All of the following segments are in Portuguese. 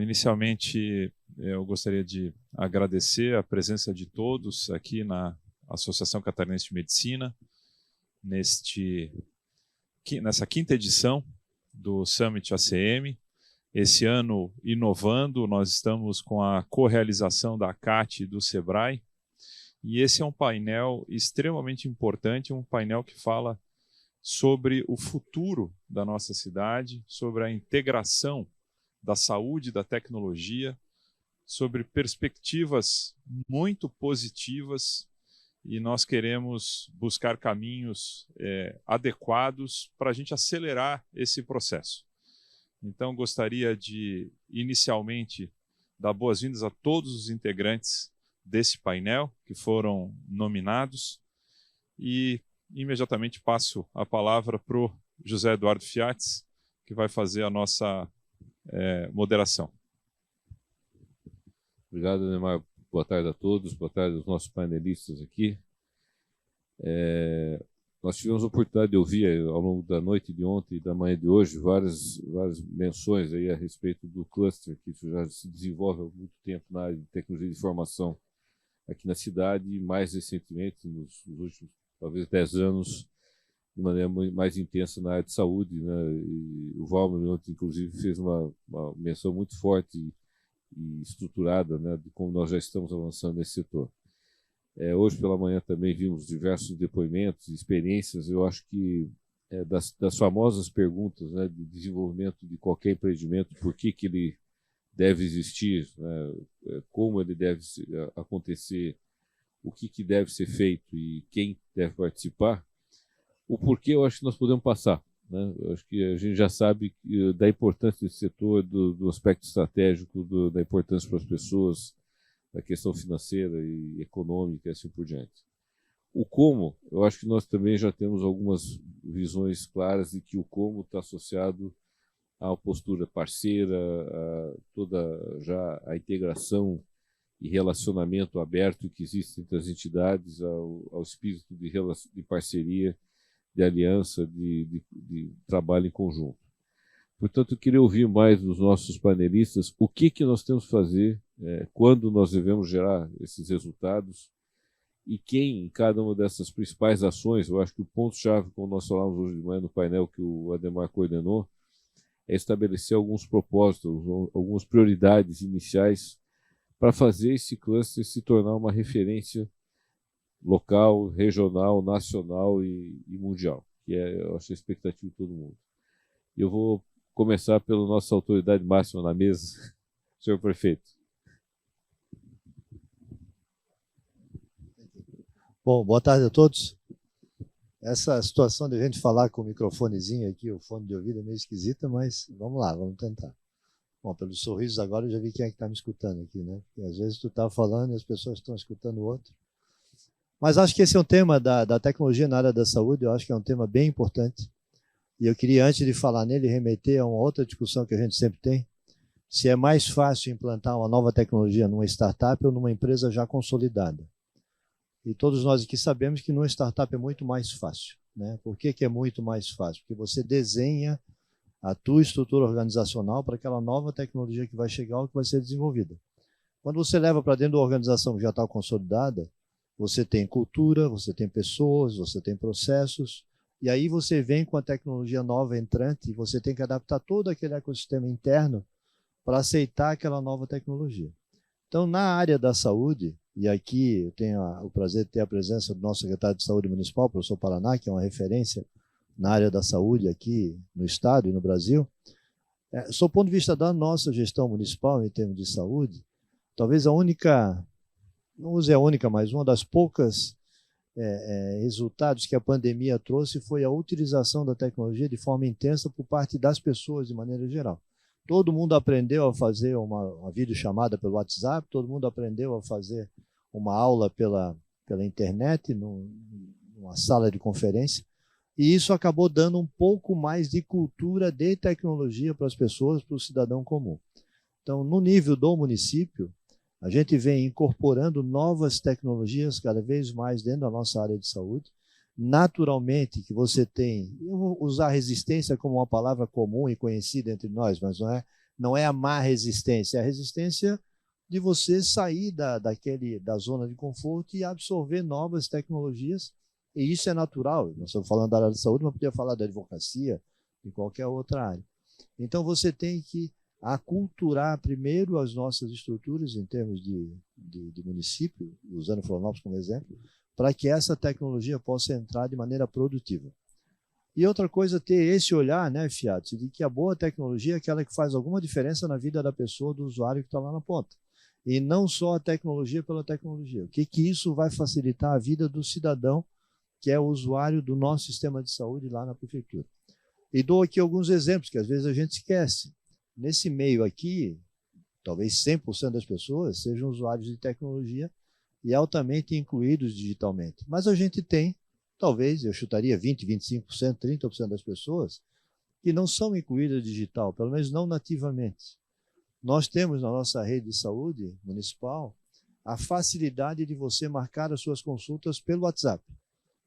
inicialmente eu gostaria de agradecer a presença de todos aqui na Associação Catarinense de Medicina, nessa quinta edição do Summit ACM. Esse ano, inovando, nós estamos com a co-realização da ACAT e do SEBRAE, e esse é um painel extremamente importante, um painel que fala sobre o futuro da nossa cidade, sobre a integração da saúde e da tecnologia, sobre perspectivas muito positivas, e nós queremos buscar caminhos adequados para a gente acelerar esse processo. Então, gostaria de, inicialmente, dar boas-vindas a todos os integrantes desse painel que foram nominados, e imediatamente passo a palavra para o José Eduardo Fiatz, que vai fazer a nossa moderação. Obrigado, Neymar. Boa tarde a todos, boa tarde aos nossos panelistas aqui. Nós tivemos a oportunidade de ouvir ao longo da noite de ontem e da manhã de hoje várias menções aí a respeito do cluster que já se desenvolve há muito tempo na área de tecnologia de informação aqui na cidade, e mais recentemente, nos últimos talvez 10 anos, de maneira mais intensa na área de saúde, né? E o Valmer ontem, inclusive, fez uma menção muito forte e estruturada, né, de como nós já estamos avançando nesse setor. Hoje pela manhã também vimos diversos depoimentos, experiências. Eu acho que das famosas perguntas, né, de desenvolvimento de qualquer empreendimento, por que ele deve existir, né, como ele deve acontecer, o que deve ser feito e quem deve participar, o porquê eu acho que nós podemos passar, né? Eu acho que a gente já sabe da importância desse setor, do aspecto estratégico, da importância para as pessoas, da questão financeira e econômica e assim por diante. O como, eu acho que nós também já temos algumas visões claras de que o como está associado à postura parceira, a toda já a integração e relacionamento aberto que existe entre as entidades, ao espírito de parceria, de aliança, de trabalho em conjunto. Portanto, eu queria ouvir mais dos nossos panelistas o que nós temos que fazer, quando nós devemos gerar esses resultados, e quem em cada uma dessas principais ações. Eu acho que o ponto-chave, como nós falamos hoje de manhã no painel que o Ademar coordenou, é estabelecer alguns propósitos, algumas prioridades iniciais para fazer esse cluster se tornar uma referência local, regional, nacional e mundial, que eu acho, a expectativa de todo mundo. Eu vou começar pela nossa autoridade máxima na mesa, senhor prefeito. Bom, boa tarde a todos. Essa situação de a gente falar com o microfonezinho aqui, o fone de ouvido, é meio esquisita, mas vamos lá, vamos tentar. Bom, pelos sorrisos agora eu já vi quem é que está me escutando aqui, né? Porque às vezes tu está falando e as pessoas estão escutando o outro. Mas acho que esse é um tema da tecnologia na área da saúde, eu acho que é um tema bem importante. E eu queria, antes de falar nele, remeter a uma outra discussão que a gente sempre tem, se é mais fácil implantar uma nova tecnologia numa startup ou numa empresa já consolidada. E todos nós aqui sabemos que numa startup é muito mais fácil, né? Por que é muito mais fácil? Porque você desenha a tua estrutura organizacional para aquela nova tecnologia que vai chegar ou que vai ser desenvolvida. Quando você leva para dentro da organização que já está consolidada, você tem cultura, você tem pessoas, você tem processos, e aí você vem com a tecnologia nova entrante e você tem que adaptar todo aquele ecossistema interno para aceitar aquela nova tecnologia. Então, na área da saúde, e aqui eu tenho o prazer de ter a presença do nosso secretário de Saúde Municipal, o professor Paraná, que é uma referência na área da saúde aqui no Estado e no Brasil. Sob o ponto de vista da nossa gestão municipal em termos de saúde, talvez a única, não use a única, mas uma das poucas resultados que a pandemia trouxe foi a utilização da tecnologia de forma intensa por parte das pessoas de maneira geral. Todo mundo aprendeu a fazer uma videochamada pelo WhatsApp, todo mundo aprendeu a fazer uma aula pela internet, numa sala de conferência, e isso acabou dando um pouco mais de cultura de tecnologia para as pessoas, para o cidadão comum. Então, no nível do município, a gente vem incorporando novas tecnologias cada vez mais dentro da nossa área de saúde. Naturalmente que você tem, eu vou usar resistência como uma palavra comum e conhecida entre nós, mas não é não é a má resistência, é a resistência de você sair da zona de conforto e absorver novas tecnologias, e isso é natural. Nós estamos falando da área de saúde, mas podia falar da advocacia, em qualquer outra área. Então, você tem que aculturar primeiro as nossas estruturas em termos de município, usando Florianópolis como exemplo, para que essa tecnologia possa entrar de maneira produtiva. E outra coisa, ter esse olhar, né, Fiat, de que a boa tecnologia é aquela que faz alguma diferença na vida da pessoa, do usuário que está lá na ponta. E não só a tecnologia pela tecnologia. O que isso vai facilitar a vida do cidadão, que é o usuário do nosso sistema de saúde lá na prefeitura. E dou aqui alguns exemplos, que às vezes a gente esquece. Nesse meio aqui, talvez 100% das pessoas sejam usuários de tecnologia e altamente incluídos digitalmente. Mas a gente tem, talvez, eu chutaria 20%, 25%, 30% das pessoas que não são incluídas digital, pelo menos não nativamente. Nós temos na nossa rede de saúde municipal a facilidade de você marcar as suas consultas pelo WhatsApp.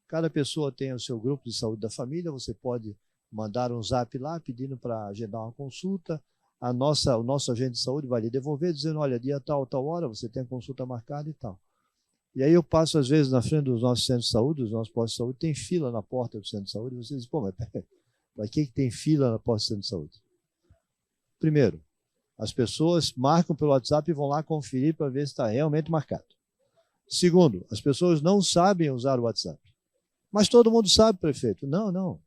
Cada pessoa tem o seu grupo de saúde da família, você pode mandar um zap lá pedindo para agendar uma consulta. O nosso agente de saúde vai lhe devolver, dizendo, olha, dia tal, tal hora, você tem a consulta marcada e tal. E aí eu passo, às vezes, na frente dos nossos centros de saúde, dos nossos postos de saúde, tem fila na porta do centro de saúde, e você diz, pô, mas para que tem fila na porta do centro de saúde? Primeiro, as pessoas marcam pelo WhatsApp e vão lá conferir para ver se está realmente marcado. Segundo, as pessoas não sabem usar o WhatsApp. Mas todo mundo sabe, prefeito. Não.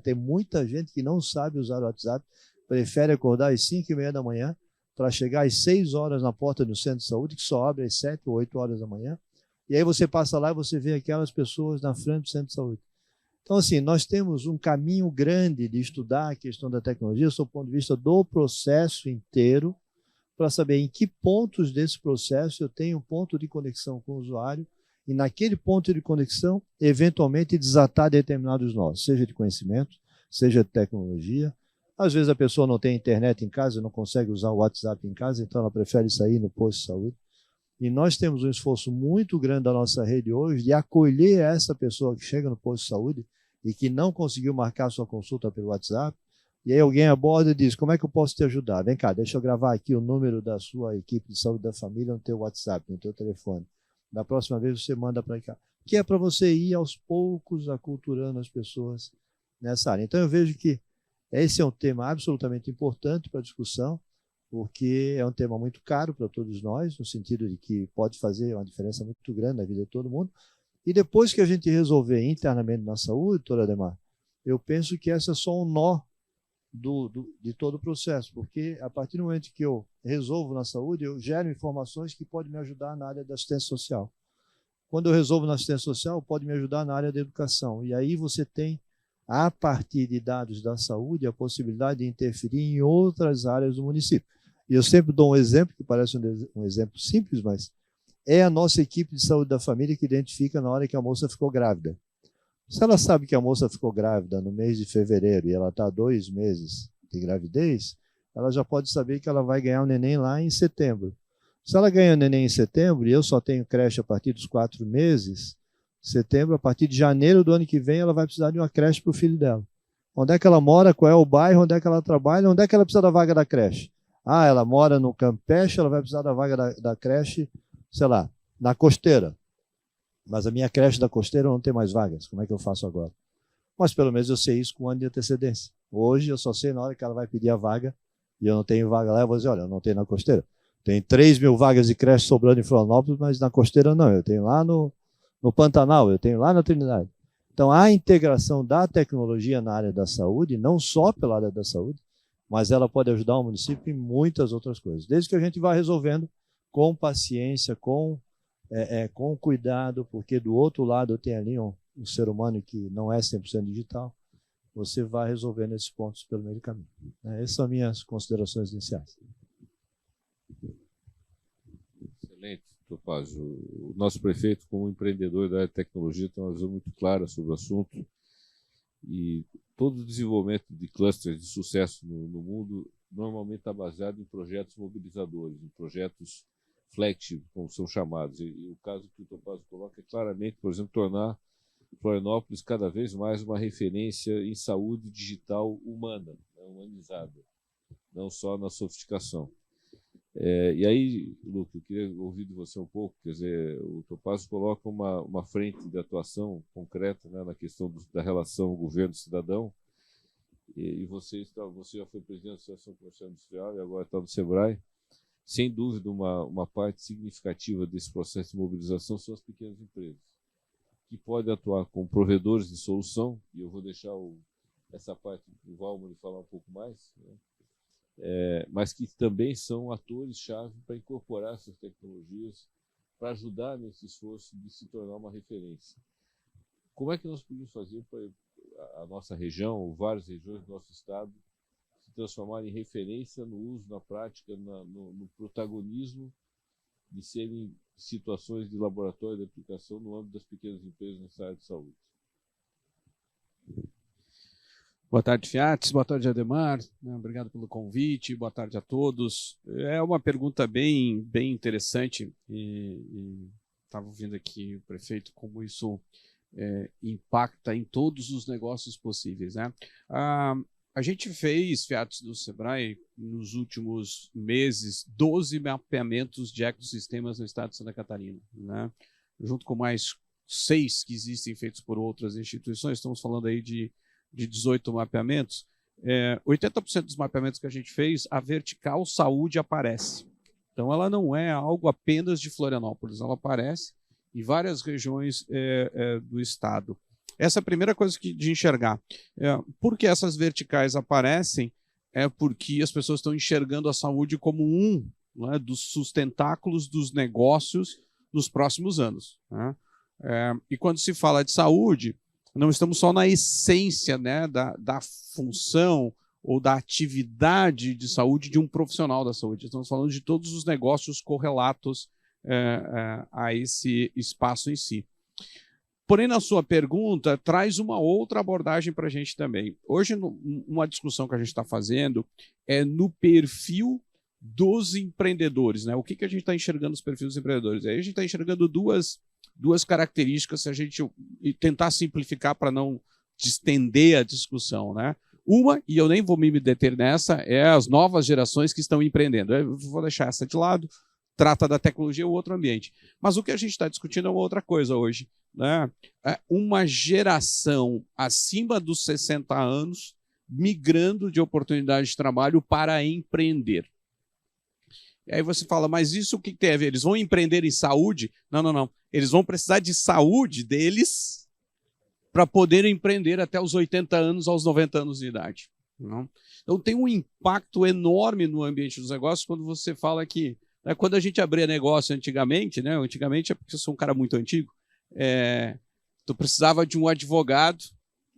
Tem muita gente que não sabe usar o WhatsApp, prefere acordar às 5h30 da manhã para chegar às 6 horas na porta do centro de saúde, que só abre às 7 ou 8 horas da manhã. E aí você passa lá e você vê aquelas pessoas na frente do centro de saúde. Então, assim, nós temos um caminho grande de estudar a questão da tecnologia, sob o ponto de vista do processo inteiro, para saber em que pontos desse processo eu tenho um ponto de conexão com o usuário, e naquele ponto de conexão, eventualmente desatar determinados nós, seja de conhecimento, seja de tecnologia. Às vezes a pessoa não tem internet em casa, não consegue usar o WhatsApp em casa, então ela prefere sair no posto de saúde. E nós temos um esforço muito grande da nossa rede hoje de acolher essa pessoa que chega no posto de saúde e que não conseguiu marcar sua consulta pelo WhatsApp. E aí alguém aborda e diz, como é que eu posso te ajudar? Vem cá, deixa eu gravar aqui o número da sua equipe de saúde da família no teu WhatsApp, no teu telefone. Da próxima vez você manda para cá. Que é para você ir aos poucos aculturando as pessoas nessa área. Então eu vejo que esse é um tema absolutamente importante para a discussão, porque é um tema muito caro para todos nós, no sentido de que pode fazer uma diferença muito grande na vida de todo mundo. E depois que a gente resolver internamente na saúde, doutora Ademar, eu penso que esse é só um nó de todo o processo, porque a partir do momento que eu resolvo na saúde, eu gero informações que podem me ajudar na área da assistência social. Quando eu resolvo na assistência social, pode me ajudar na área da educação. E aí você tem, a partir de dados da saúde, a possibilidade de interferir em outras áreas do município. E eu sempre dou um exemplo, que parece um exemplo simples, mas é a nossa equipe de saúde da família que identifica na hora que a moça ficou grávida. Se ela sabe que a moça ficou grávida no mês de fevereiro e ela está 2 meses de gravidez, ela já pode saber que ela vai ganhar um neném lá em setembro. Se ela ganha um neném em setembro e eu só tenho creche a partir dos 4 meses, setembro, a partir de janeiro do ano que vem, ela vai precisar de uma creche para o filho dela. Onde é que ela mora, qual é o bairro, onde é que ela trabalha, onde é que ela precisa da vaga da creche? Ah, ela mora no Campeche, ela vai precisar da vaga da creche, sei lá, na Costeira. Mas a minha creche da Costeira não tem mais vagas. Como é que eu faço agora? Mas pelo menos eu sei isso com um ano de antecedência. Hoje eu só sei na hora que ela vai pedir a vaga e eu não tenho vaga lá, eu vou dizer, olha, eu não tenho na Costeira. Tem 3.000 vagas de creche sobrando em Florianópolis, mas na Costeira não. Eu tenho lá no Pantanal, eu tenho lá na Trindade. Então a integração da tecnologia na área da saúde, não só pela área da saúde, mas ela pode ajudar o município em muitas outras coisas. Desde que a gente vá resolvendo com paciência, com cuidado, porque do outro lado eu tenho ali um ser humano que não é 100% digital, você vai resolvendo esses pontos pelo meio do caminho. Essas são minhas considerações iniciais. Excelente, Topazio. O nosso prefeito, como empreendedor da área de tecnologia, tem uma visão muito clara sobre o assunto e todo o desenvolvimento de clusters de sucesso no mundo normalmente está baseado em projetos mobilizadores, em projetos flagship, como são chamados. E o caso que o Topazio coloca é claramente, por exemplo, tornar Florianópolis cada vez mais uma referência em saúde digital humana, humanizada. não só na sofisticação. E aí, Luca, eu queria ouvir de você um pouco, quer dizer, o Topazio coloca uma frente de atuação concreta, né, na questão da relação governo-cidadão, e você já foi presidente da Associação Comercial Industrial e agora está no SEBRAE. Sem dúvida, uma parte significativa desse processo de mobilização são as pequenas empresas, que podem atuar como provedores de solução, e eu vou deixar essa parte do Valmir falar um pouco mais, né? Mas que também são atores-chave para incorporar essas tecnologias, para ajudar nesse esforço de se tornar uma referência. Como é que nós podemos fazer para a nossa região, ou várias regiões do nosso estado, se transformarem em referência no uso, na prática, no protagonismo de serem situações de laboratório de aplicação no âmbito das pequenas empresas nessa área de saúde? Boa tarde, Fiates. Boa tarde, Ademar. Obrigado pelo convite. Boa tarde a todos. É uma pergunta bem interessante e estava ouvindo aqui o prefeito como isso impacta em todos os negócios possíveis, né? A gente fez, Fiates do SEBRAE, nos últimos meses, 12 mapeamentos de ecossistemas no estado de Santa Catarina, né? Junto com mais 6 que existem feitos por outras instituições, estamos falando aí de 18 mapeamentos. 80% dos mapeamentos que a gente fez, a vertical saúde aparece. Então, ela não é algo apenas de Florianópolis, ela aparece em várias regiões do estado. Essa é a primeira coisa de enxergar. Por que essas verticais aparecem? É porque as pessoas estão enxergando a saúde como né, dos sustentáculos dos negócios nos próximos anos, né? E quando se fala de saúde, não estamos só na essência, né, da função ou da atividade de saúde de um profissional da saúde. Estamos falando de todos os negócios correlatos a esse espaço em si. Porém, na sua pergunta, traz uma outra abordagem para a gente também. Hoje, uma discussão que a gente está fazendo é no perfil dos empreendedores, né? O que a gente está enxergando nos perfis dos empreendedores? Aí a gente está enxergando duas características, se a gente tentar simplificar para não estender a discussão, né? Uma, e eu nem vou me deter nessa, é as novas gerações que estão empreendendo. Eu vou deixar essa de lado, trata da tecnologia ou outro ambiente. Mas o que a gente está discutindo é uma outra coisa hoje, né? Uma geração acima dos 60 anos migrando de oportunidade de trabalho para empreender. E aí você fala, mas isso o que tem a ver? Eles vão empreender em saúde? Não. Eles vão precisar de saúde deles para poder empreender até os 80 anos, aos 90 anos de idade. Não? Então tem um impacto enorme no ambiente dos negócios quando você fala que, né, quando a gente abria negócio antigamente, né, antigamente é porque eu sou um cara muito antigo, tu precisava de um advogado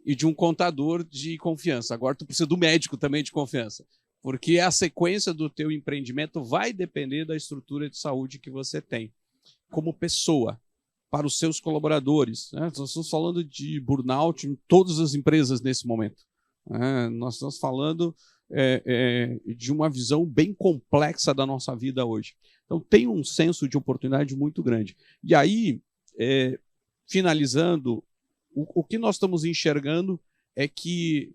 e de um contador de confiança. Agora tu precisa do médico também de confiança. Porque a sequência do teu empreendimento vai depender da estrutura de saúde que você tem como pessoa, para os seus colaboradores, né? Nós estamos falando de burnout em todas as empresas nesse momento, né? Nós estamos falando de uma visão bem complexa da nossa vida hoje. Então tem um senso de oportunidade muito grande. E aí, finalizando, o que nós estamos enxergando é que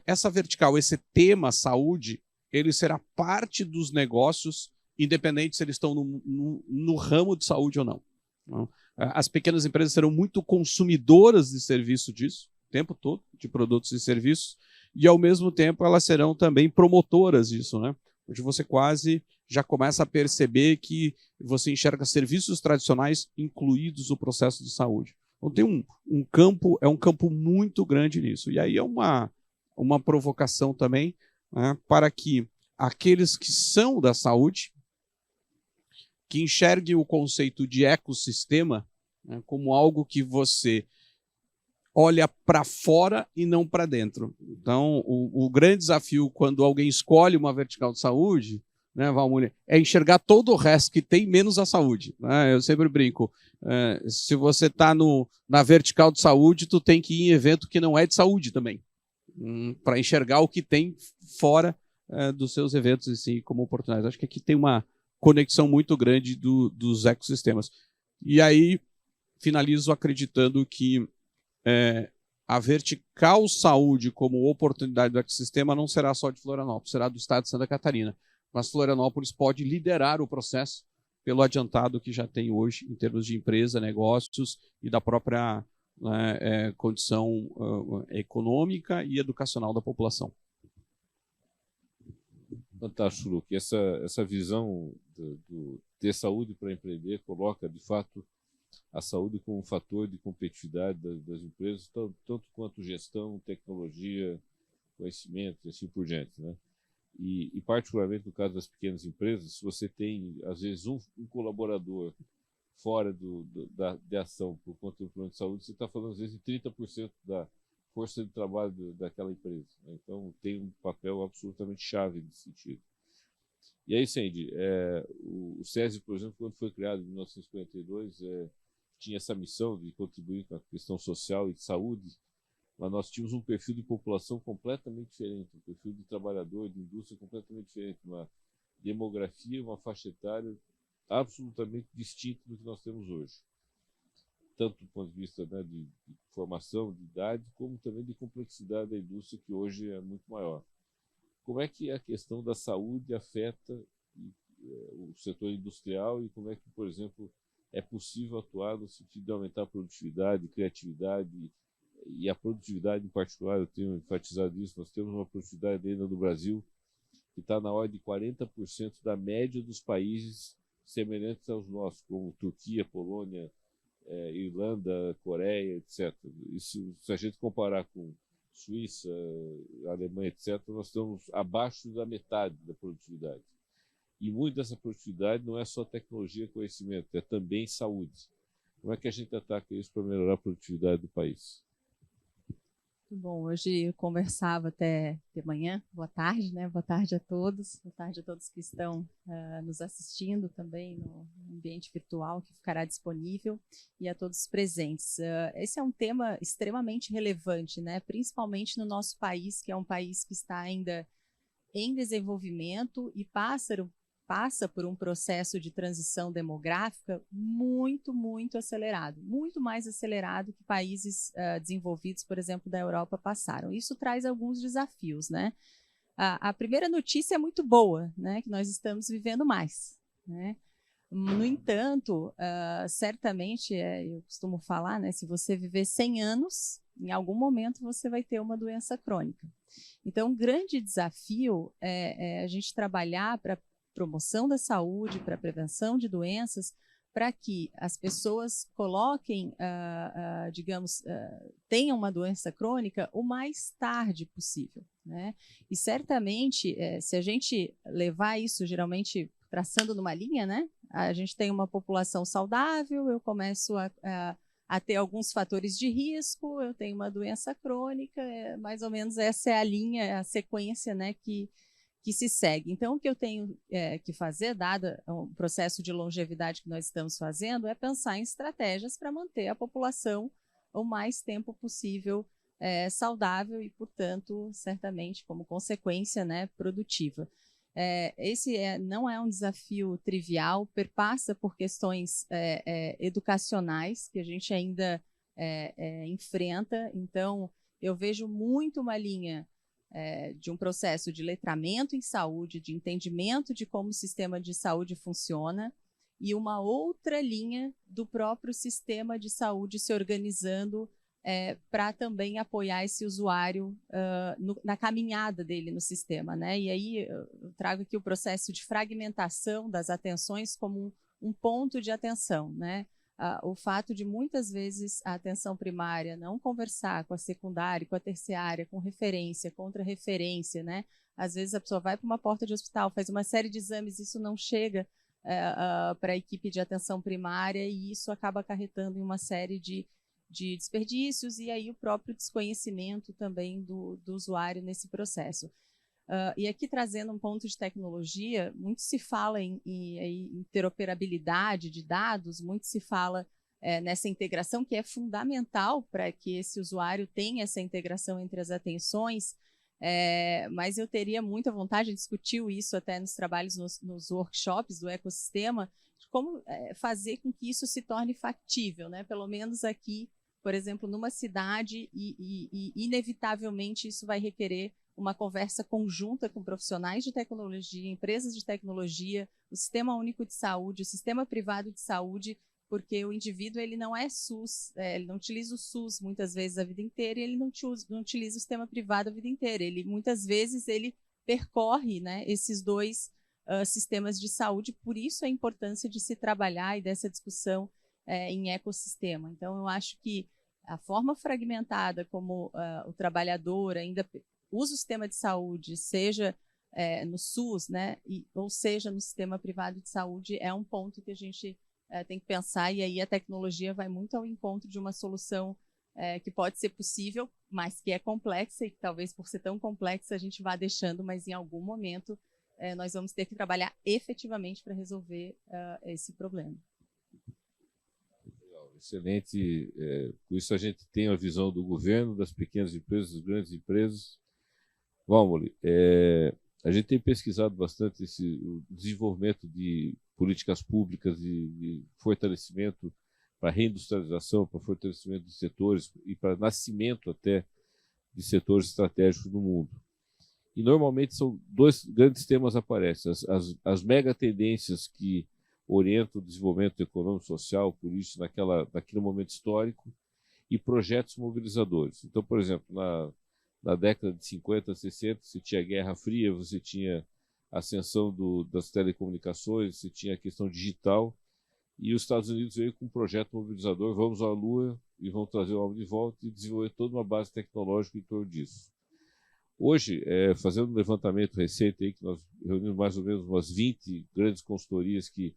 essa vertical, esse tema saúde, ele será parte dos negócios, independente se eles estão no ramo de saúde ou não. As pequenas empresas serão muito consumidoras de serviço disso, o tempo todo, de produtos e serviços, e ao mesmo tempo elas serão também promotoras disso, né? Onde você quase já começa a perceber que você enxerga serviços tradicionais incluídos no processo de saúde. Então tem um campo muito grande nisso. E aí é uma provocação também, né, para que aqueles que são da saúde, que enxerguem o conceito de ecossistema, né, como algo que você olha para fora e não para dentro. Então, o grande desafio quando alguém escolhe uma vertical de saúde, né, Valmir, é enxergar todo o resto que tem, menos a saúde, né? Eu sempre brinco, se você está na vertical de saúde, tu tem que ir em evento que não é de saúde também, para enxergar o que tem fora dos seus eventos assim, como oportunidades. Acho que aqui tem uma conexão muito grande dos ecossistemas. E aí, finalizo acreditando que a vertical saúde como oportunidade do ecossistema não será só de Florianópolis, será do estado de Santa Catarina. Mas Florianópolis pode liderar o processo pelo adiantado que já tem hoje em termos de empresa, negócios e da própria condição econômica e educacional da população. Fantástico, Luque. Essa visão do ter saúde para empreender coloca, de fato, a saúde como um fator de competitividade das empresas, tanto quanto gestão, tecnologia, conhecimento e assim por diante, né? E particularmente no caso das pequenas empresas, se você tem, às vezes, um colaborador fora da ação por conta do plano de saúde, você está falando, às vezes, de 30% da força de trabalho daquela empresa, né? Então, tem um papel absolutamente chave nesse sentido. E aí, Sandy, o SESI, por exemplo, quando foi criado em 1952, tinha essa missão de contribuir com a questão social e de saúde, mas nós tínhamos um perfil de população completamente diferente, um perfil de trabalhador, de indústria completamente diferente, uma demografia, uma faixa etária absolutamente distinta do que nós temos hoje. Tanto do ponto de vista, né, de formação, de idade, como também de complexidade da indústria, que hoje é muito maior. Como é que a questão da saúde afeta o setor industrial e como é que, por exemplo, é possível atuar no sentido de aumentar a produtividade, criatividade e a produtividade em particular? Eu tenho enfatizado isso, nós temos uma produtividade ainda no Brasil que está na ordem de 40% da média dos países semelhantes aos nossos, como Turquia, Polônia, Irlanda, Coreia, etc. Isso, se a gente comparar com Suíça, Alemanha, etc., nós estamos abaixo da metade da produtividade. E muito dessa produtividade não é só tecnologia e conhecimento, é também saúde. Como é que a gente ataca isso para melhorar a produtividade do país? Bom, hoje eu conversava até de manhã, boa tarde, né? Boa tarde a todos que estão nos assistindo também no ambiente virtual que ficará disponível e a todos os presentes. Esse é um tema extremamente relevante, né? Principalmente no nosso país, que é um país que está ainda em desenvolvimento e passa por um processo de transição demográfica muito acelerado, muito mais acelerado que países desenvolvidos, por exemplo, da Europa passaram. Isso traz alguns desafios, né? A primeira notícia é muito boa, né? Que nós estamos vivendo mais, né? No entanto, certamente, eu costumo falar, né? Se você viver 100 anos, em algum momento você vai ter uma doença crônica. Então, um grande desafio é a gente trabalhar para promoção da saúde, para prevenção de doenças, para que as pessoas coloquem, tenham uma doença crônica o mais tarde possível, né? E certamente, se a gente levar isso, geralmente traçando numa linha, né? A gente tem uma população saudável, eu começo a ter alguns fatores de risco, eu tenho uma doença crônica, mais ou menos essa é a linha, a sequência, né, que se segue. Então, o que eu tenho que fazer, dado o processo de longevidade que nós estamos fazendo, é pensar em estratégias para manter a população o mais tempo possível saudável e, portanto, certamente, como consequência, né, produtiva. Esse não é um desafio trivial, perpassa por questões educacionais que a gente ainda enfrenta. Então, eu vejo muito uma linha de um processo de letramento em saúde, de entendimento de como o sistema de saúde funciona, e uma outra linha do próprio sistema de saúde se organizando para também apoiar esse usuário na caminhada dele no sistema, né? E aí eu trago aqui o processo de fragmentação das atenções como um ponto de atenção, né? O fato de muitas vezes a atenção primária não conversar com a secundária, com a terciária, com referência, contra-referência, né? Às vezes a pessoa vai para uma porta de hospital, faz uma série de exames, isso não chega para a equipe de atenção primária e isso acaba acarretando em uma série de desperdícios e aí o próprio desconhecimento também do usuário nesse processo. E aqui trazendo um ponto de tecnologia, muito se fala em interoperabilidade de dados, muito se fala nessa integração que é fundamental para que esse usuário tenha essa integração entre as atenções, mas eu teria muita vontade de discutir isso até nos trabalhos, nos workshops do ecossistema, de como fazer com que isso se torne factível, né? Pelo menos aqui por exemplo, numa cidade e inevitavelmente isso vai requerer uma conversa conjunta com profissionais de tecnologia, empresas de tecnologia, o Sistema Único de Saúde, o Sistema Privado de Saúde, porque o indivíduo ele não é SUS, ele não utiliza o SUS muitas vezes a vida inteira e ele não utiliza o sistema privado a vida inteira. Ele muitas vezes ele percorre, né, esses dois sistemas de saúde, por isso a importância de se trabalhar e dessa discussão em ecossistema. Então, eu acho que a forma fragmentada como o trabalhador ainda usa o sistema de saúde, seja no SUS, né, ou seja no sistema privado de saúde, é um ponto que a gente tem que pensar, e aí a tecnologia vai muito ao encontro de uma solução que pode ser possível, mas que é complexa, e talvez por ser tão complexa a gente vá deixando, mas em algum momento nós vamos ter que trabalhar efetivamente para resolver esse problema. Excelente. Com isso a gente tem a visão do governo, das pequenas empresas, das grandes empresas. Vamos, a gente tem pesquisado bastante o desenvolvimento de políticas públicas de fortalecimento para reindustrialização, para fortalecimento de setores e para nascimento até de setores estratégicos no mundo. E normalmente são dois grandes temas aparecem, as mega tendências que orientam o desenvolvimento econômico, social, político naquele momento histórico e projetos mobilizadores. Então, por exemplo, na década de 50, 60, você tinha a Guerra Fria, você tinha a ascensão das telecomunicações, você tinha a questão digital, e os Estados Unidos veio com um projeto mobilizador, vamos à Lua e vamos trazer o homem de volta e desenvolver toda uma base tecnológica em torno disso. Hoje, fazendo um levantamento recente, aí, que nós reunimos mais ou menos umas 20 grandes consultorias que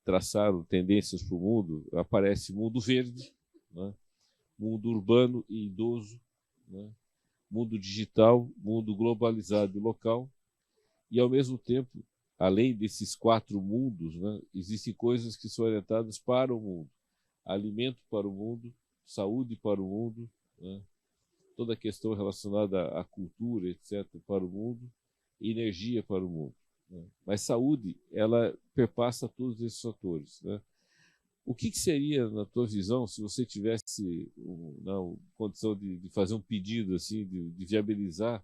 traçaram tendências para o mundo, aparece mundo verde, né? Mundo urbano e idoso, né? Mundo digital, mundo globalizado e local, e ao mesmo tempo, além desses 4 mundos, né, existem coisas que são orientadas para o mundo, alimento para o mundo, saúde para o mundo, né, toda a questão relacionada à cultura, etc., para o mundo, e energia para o mundo, né. Mas saúde, ela perpassa todos esses fatores, né. O que seria, na tua visão, se você tivesse condição de fazer um pedido, assim, de viabilizar,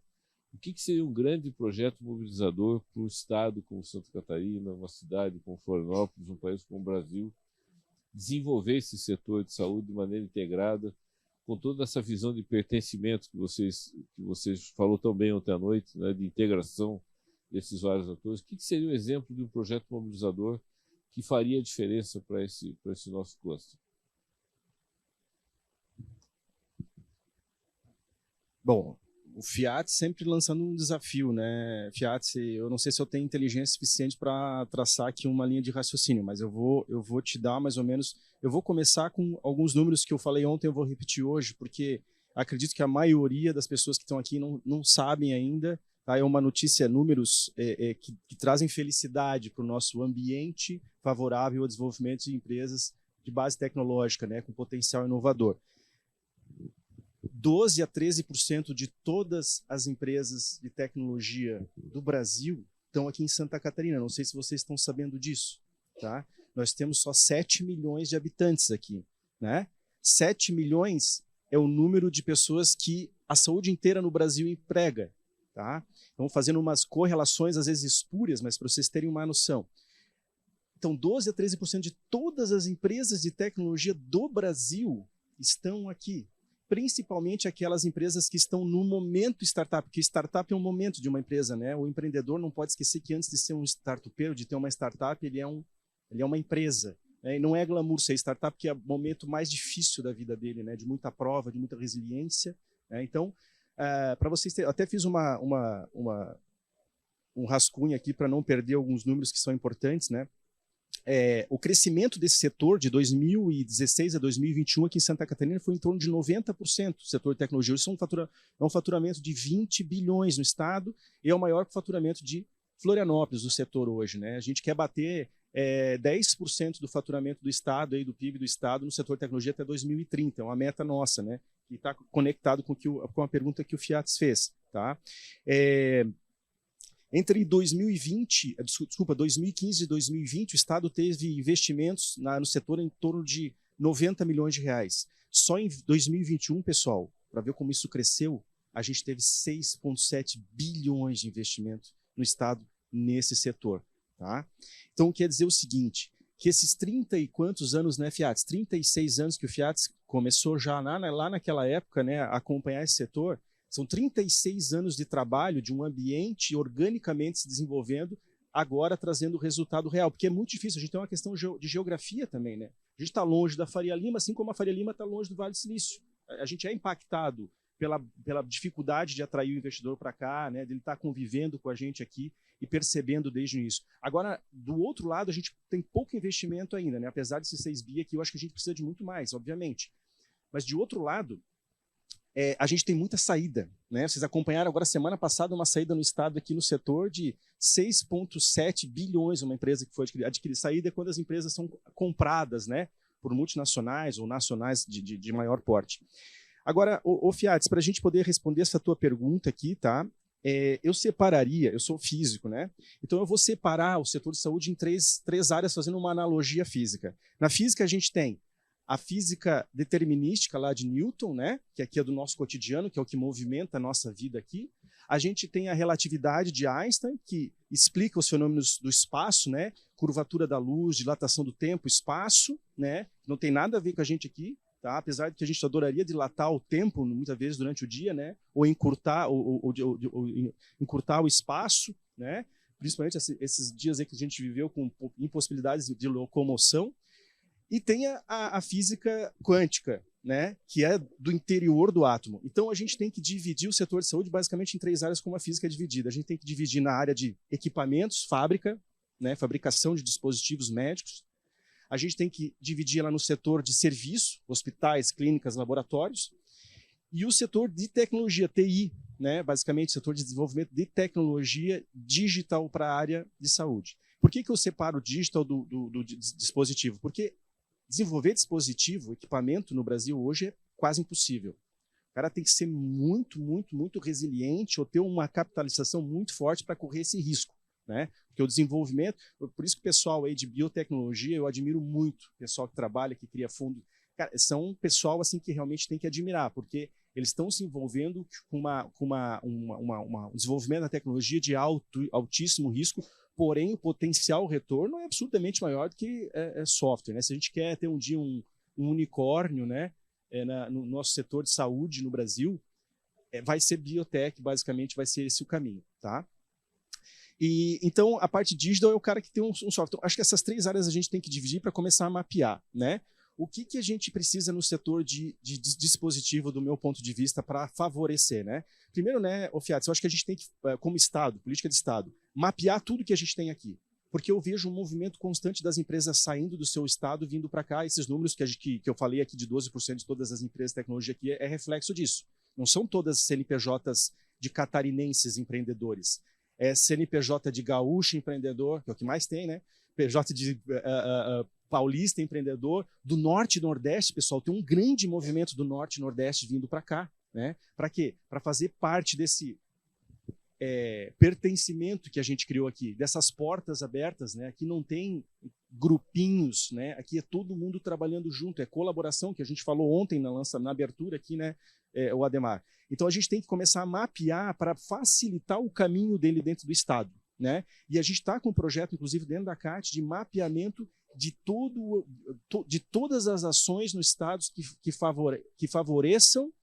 o que seria um grande projeto mobilizador para um estado como Santa Catarina, uma cidade como Florianópolis, um país como o Brasil, desenvolver esse setor de saúde de maneira integrada, com toda essa visão de pertencimento que vocês falou tão bem ontem à noite, né, de integração desses vários atores? O que seria um exemplo de um projeto mobilizador que faria diferença para esse nosso cluster? Bom, o Fiat sempre lançando um desafio, né? Fiat, eu não sei se eu tenho inteligência suficiente para traçar aqui uma linha de raciocínio, mas eu vou te dar mais ou menos. Eu vou começar com alguns números que eu falei ontem, eu vou repetir hoje, porque acredito que a maioria das pessoas que estão aqui não sabem ainda. Tá? É uma notícia, números que trazem felicidade para o nosso ambiente favorável ao desenvolvimento de empresas de base tecnológica, né, com potencial inovador. 12 a 13% de todas as empresas de tecnologia do Brasil estão aqui em Santa Catarina. Não sei se vocês estão sabendo disso. Tá? Nós temos só 7 milhões de habitantes aqui. Né? 7 milhões é o número de pessoas que a saúde inteira no Brasil emprega. Tá? Então, fazendo umas correlações, às vezes espúrias, mas para vocês terem uma noção. Então, 12 a 13% de todas as empresas de tecnologia do Brasil estão aqui. Principalmente aquelas empresas que estão no momento startup, porque startup é um momento de uma empresa, né? O empreendedor não pode esquecer que antes de ser um startupeiro, de ter uma startup, ele é uma empresa. Né? E não é glamour ser startup, que é o momento mais difícil da vida dele, né? De muita prova, de muita resiliência. Né? Então, para vocês terem, até fiz um rascunho aqui para não perder alguns números que são importantes, né? O crescimento desse setor de 2016 a 2021 aqui em Santa Catarina foi em torno de 90% do setor de tecnologia. Isso é um faturamento de 20 bilhões no estado e é o maior faturamento de Florianópolis do setor hoje. Né? A gente quer bater 10% do faturamento do estado, aí, do PIB do estado, no setor de tecnologia até 2030. É uma meta nossa, né? Que está conectado com a pergunta que o Fiat fez. Tá? Entre 2015 e 2020, o Estado teve investimentos no setor em torno de 90 milhões de reais. Só em 2021, pessoal, para ver como isso cresceu, a gente teve 6,7 bilhões de investimento no Estado nesse setor. Tá? Então, quer dizer o seguinte, que esses 30 e quantos anos, né, Fiat? 36 anos que o Fiat começou já lá naquela época, né, a acompanhar esse setor, são 36 anos de trabalho de um ambiente organicamente se desenvolvendo, agora trazendo o resultado real, porque é muito difícil, a gente tem uma questão de geografia também, né? A gente está longe da Faria Lima, assim como a Faria Lima está longe do Vale do Silício. A gente é impactado pela dificuldade de atrair o investidor para cá, né, de ele estar convivendo com a gente aqui e percebendo desde o início. Agora, do outro lado, a gente tem pouco investimento ainda, né? Apesar desses 6 bi aqui, eu acho que a gente precisa de muito mais, obviamente. Mas, de outro lado, a gente tem muita saída, né? Vocês acompanharam agora, semana passada, uma saída no Estado aqui no setor de 6,7 bilhões, uma empresa que foi adquirida. Saída é quando as empresas são compradas, né, por multinacionais ou nacionais de maior porte. Agora, Fiat, para a gente poder responder essa tua pergunta aqui, tá? Eu separaria, eu sou físico, né? Então eu vou separar o setor de saúde em três áreas, fazendo uma analogia física. Na física a gente tem a física determinística lá de Newton, né? Que aqui é do nosso cotidiano, que é o que movimenta a nossa vida aqui. A gente tem a relatividade de Einstein, que explica os fenômenos do espaço, né? Curvatura da luz, dilatação do tempo, espaço, né? Não tem nada a ver com a gente aqui. Tá? Apesar de que a gente adoraria dilatar o tempo, muitas vezes, durante o dia, né? Ou encurtar, ou encurtar o espaço, né? Principalmente esses dias aí que a gente viveu com impossibilidades de locomoção. E tem a física quântica, né? Que é do interior do átomo. Então, a gente tem que dividir o setor de saúde basicamente em 3 áreas como a física é dividida. A gente tem que dividir na área de equipamentos, fábrica, né? Fabricação de dispositivos médicos. A gente tem que dividir ela no setor de serviço, hospitais, clínicas, laboratórios, e o setor de tecnologia, TI, né? Basicamente o setor de desenvolvimento de tecnologia digital para a área de saúde. Por que eu separo o digital do dispositivo? Porque desenvolver dispositivo, equipamento no Brasil hoje é quase impossível. O cara tem que ser muito, muito, muito resiliente ou ter uma capitalização muito forte para correr esse risco. Né? Porque o desenvolvimento, por isso que o pessoal aí de biotecnologia, eu admiro muito o pessoal que trabalha, que cria fundo. Cara, são um pessoal assim, que realmente tem que admirar, porque eles estão se envolvendo com um desenvolvimento da tecnologia de altíssimo risco, porém o potencial retorno é absolutamente maior do que software. Né? Se a gente quer ter um dia um unicórnio, né, no nosso setor de saúde no Brasil, vai ser biotech, basicamente vai ser esse o caminho. Tá? E, então, a parte digital é o cara que tem um software. Então, acho que essas 3 áreas a gente tem que dividir para começar a mapear, né? O que a gente precisa no setor de dispositivo, do meu ponto de vista, para favorecer, né? Primeiro, né, Fiat, eu acho que a gente tem que, como Estado, política de Estado, mapear tudo que a gente tem aqui. Porque eu vejo um movimento constante das empresas saindo do seu estado, vindo para cá. Esses números que eu falei aqui de 12% de todas as empresas de tecnologia aqui é reflexo disso. Não são todas CNPJs de catarinenses empreendedores. É CNPJ de gaúcho empreendedor, que é o que mais tem, né? PJ de paulista empreendedor, do norte e nordeste, pessoal, tem um grande movimento do norte e nordeste vindo para cá, né? Para quê? Para fazer parte desse pertencimento que a gente criou aqui, dessas portas abertas, né? Aqui não tem grupinhos, né? Aqui é todo mundo trabalhando junto, é colaboração, que a gente falou ontem na abertura aqui, né? O Ademar. Então a gente tem que começar a mapear para facilitar o caminho dele dentro do Estado, né? E a gente está com um projeto, inclusive, dentro da CAT, de mapeamento de todas as ações nos estados que favoreçam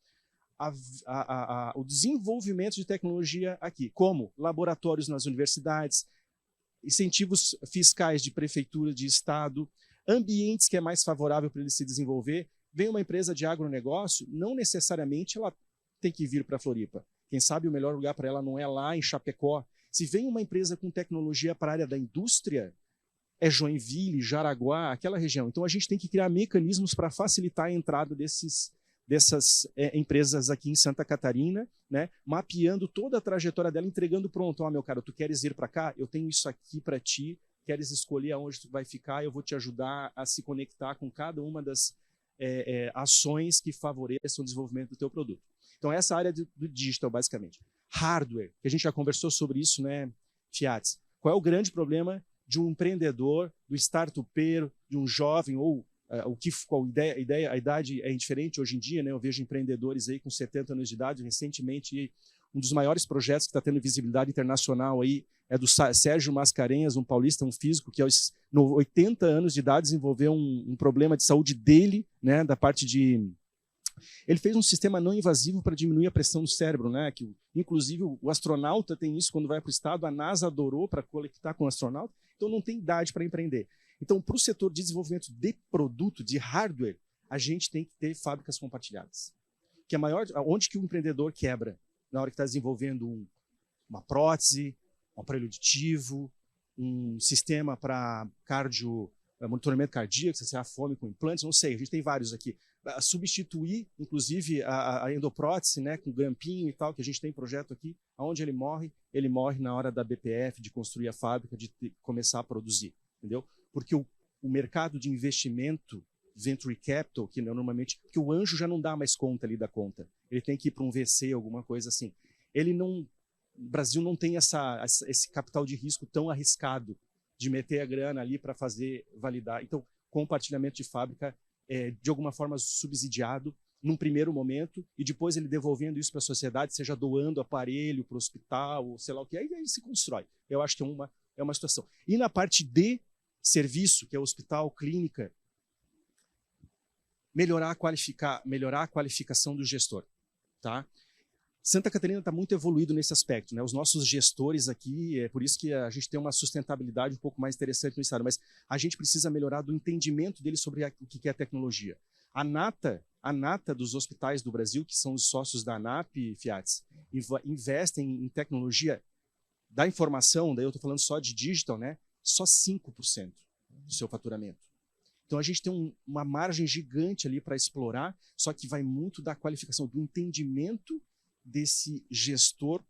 o desenvolvimento de tecnologia aqui, como laboratórios nas universidades, incentivos fiscais de prefeitura, de estado, ambientes que é mais favorável para ele se desenvolver. Vem uma empresa de agronegócio, não necessariamente ela tem que vir para Floripa. Quem sabe o melhor lugar para ela não é lá em Chapecó. Se vem uma empresa com tecnologia para a área da indústria, é Joinville, Jaraguá, aquela região. Então a gente tem que criar mecanismos para facilitar a entrada dessas empresas aqui em Santa Catarina, né? Mapeando toda a trajetória dela, entregando pronto. Ó, meu cara, tu queres ir para cá? Eu tenho isso aqui para ti. Queres escolher aonde tu vai ficar? Eu vou te ajudar a se conectar com cada uma das ações que favoreçam o desenvolvimento do teu produto. Então, essa área do digital, basicamente. Hardware, que a gente já conversou sobre isso, né, Fiat? Qual é o grande problema de um empreendedor, do startupeiro, de um jovem ou a idade é indiferente hoje em dia, né? Eu vejo empreendedores aí com 70 anos de idade. Recentemente, um dos maiores projetos que está tendo visibilidade internacional aí é do Sérgio Mascarenhas, um paulista, um físico, que aos 80 anos de idade desenvolveu um problema de saúde dele, né? Da parte de... Ele fez um sistema não invasivo para diminuir a pressão do cérebro, né? Que, inclusive, o astronauta tem isso quando vai para o estado, a NASA adorou para conectar com o astronauta, então não tem idade para empreender. Então, para o setor de desenvolvimento de produto, de hardware, a gente tem que ter fábricas compartilhadas. Que é maior, onde que o empreendedor quebra? Na hora que está desenvolvendo uma prótese, um aparelho auditivo, um sistema para monitoramento cardíaco, se a fome com implantes, não sei, a gente tem vários aqui. Substituir, inclusive, a endoprótese, né, com grampinho e tal, que a gente tem projeto aqui, onde ele morre na hora da BPF, de construir a fábrica, de começar a produzir, entendeu? Porque o mercado de investimento, venture capital, que normalmente, que o anjo já não dá mais conta ali da conta, ele tem que ir para um VC, alguma coisa assim. O Brasil não tem esse capital de risco tão arriscado de meter a grana ali para fazer validar. Então, compartilhamento de fábrica é, de alguma forma, subsidiado num primeiro momento e depois ele devolvendo isso para a sociedade, seja doando aparelho para o hospital, ou sei lá o que, aí se constrói. Eu acho que é uma situação. E na parte de serviço, que é hospital, clínica, melhorar a qualificação do gestor. Tá? Santa Catarina está muito evoluído nesse aspecto, né? Os nossos gestores aqui, é por isso que a gente tem uma sustentabilidade um pouco mais interessante no estado, mas a gente precisa melhorar do entendimento deles sobre o que é tecnologia. A nata dos hospitais do Brasil, que são os sócios da ANAP, Fiats, investem em tecnologia da informação, daí eu estou falando só de digital, né? Só 5% do seu faturamento. Então a gente tem uma margem gigante ali para explorar, só que vai muito da qualificação, do entendimento desse gestor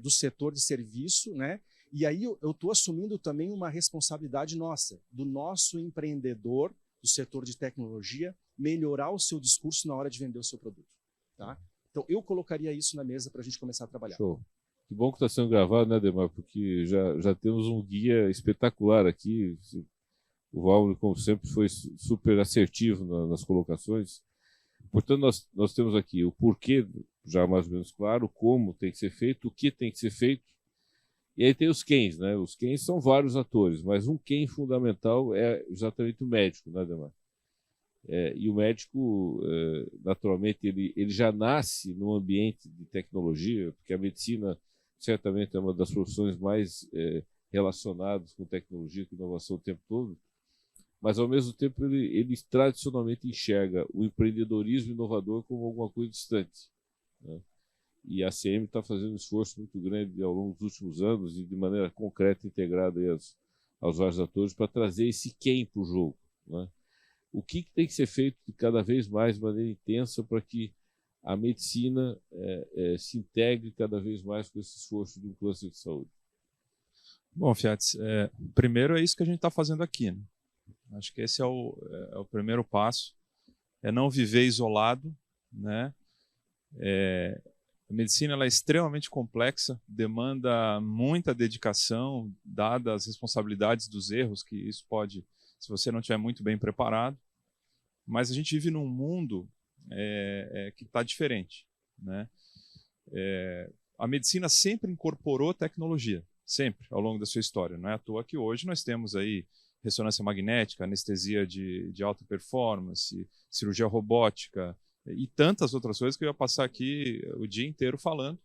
do setor de serviço, né? E aí eu estou assumindo também uma responsabilidade nossa, do nosso empreendedor do setor de tecnologia, melhorar o seu discurso na hora de vender o seu produto. Tá? Então eu colocaria isso na mesa para a gente começar a trabalhar. Show. Que bom que está sendo gravado, né, Ademar? Porque já temos um guia espetacular aqui. O Valmir, como sempre, foi super assertivo nas colocações. Portanto, nós temos aqui o porquê, já mais ou menos claro, como tem que ser feito, o que tem que ser feito. E aí tem os quens, né? Os quens são vários atores, mas um quem fundamental é exatamente o médico, né, Ademar? E o médico, naturalmente, ele já nasce num ambiente de tecnologia, porque a medicina certamente é uma das profissões mais relacionadas com tecnologia, com inovação o tempo todo, mas ao mesmo tempo ele tradicionalmente enxerga o empreendedorismo inovador como alguma coisa distante, né? E a ACM está fazendo um esforço muito grande ao longo dos últimos anos e de maneira concreta, integrada aos vários atores, para trazer esse quem para o jogo, né? O que tem que ser feito de cada vez mais de maneira intensa para que a medicina se integre cada vez mais com esse esforço de um cluster de saúde? Bom, Fiats, primeiro é isso que a gente está fazendo aqui, né? Acho que esse é o primeiro passo, é não viver isolado, né? A medicina ela é extremamente complexa, demanda muita dedicação, dadas as responsabilidades dos erros que isso pode, se você não estiver muito bem preparado. Mas a gente vive num mundo que está diferente, né? A medicina sempre incorporou tecnologia, sempre, ao longo da sua história. Não é à toa que hoje nós temos aí ressonância magnética, anestesia de alta performance, cirurgia robótica e tantas outras coisas que eu ia passar aqui o dia inteiro falando.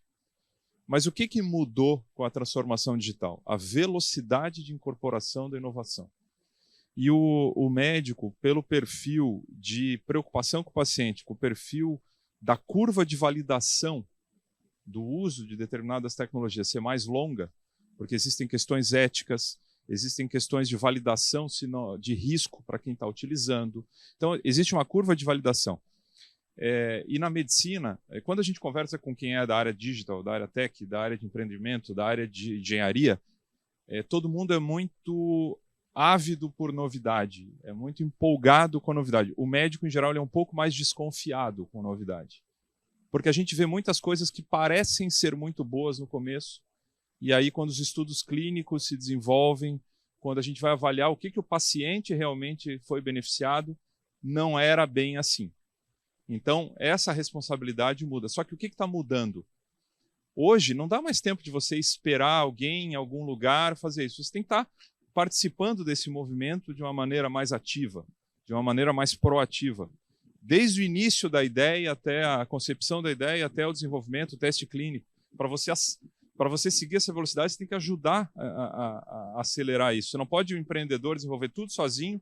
Mas o que mudou com a transformação digital? A velocidade de incorporação da inovação. E o médico, pelo perfil de preocupação com o paciente, com o perfil da curva de validação do uso de determinadas tecnologias ser mais longa, porque existem questões éticas, existem questões de validação de risco para quem está utilizando. Então, existe uma curva de validação. E na medicina, quando a gente conversa com quem é da área digital, da área tech, da área de empreendimento, da área de engenharia, todo mundo é muito ávido por novidade, é muito empolgado com a novidade. O médico, em geral, ele é um pouco mais desconfiado com novidade. Porque a gente vê muitas coisas que parecem ser muito boas no começo, e aí quando os estudos clínicos se desenvolvem, quando a gente vai avaliar o que o paciente realmente foi beneficiado, não era bem assim. Então, essa responsabilidade muda. Só que o que está mudando? Hoje, não dá mais tempo de você esperar alguém em algum lugar fazer isso. Você tem que estar participando desse movimento de uma maneira mais ativa, de uma maneira mais proativa. Desde o início da ideia até a concepção da ideia, até o desenvolvimento, o teste clínico. Para você seguir essa velocidade, você tem que ajudar a acelerar isso. Você não pode o empreendedor desenvolver tudo sozinho,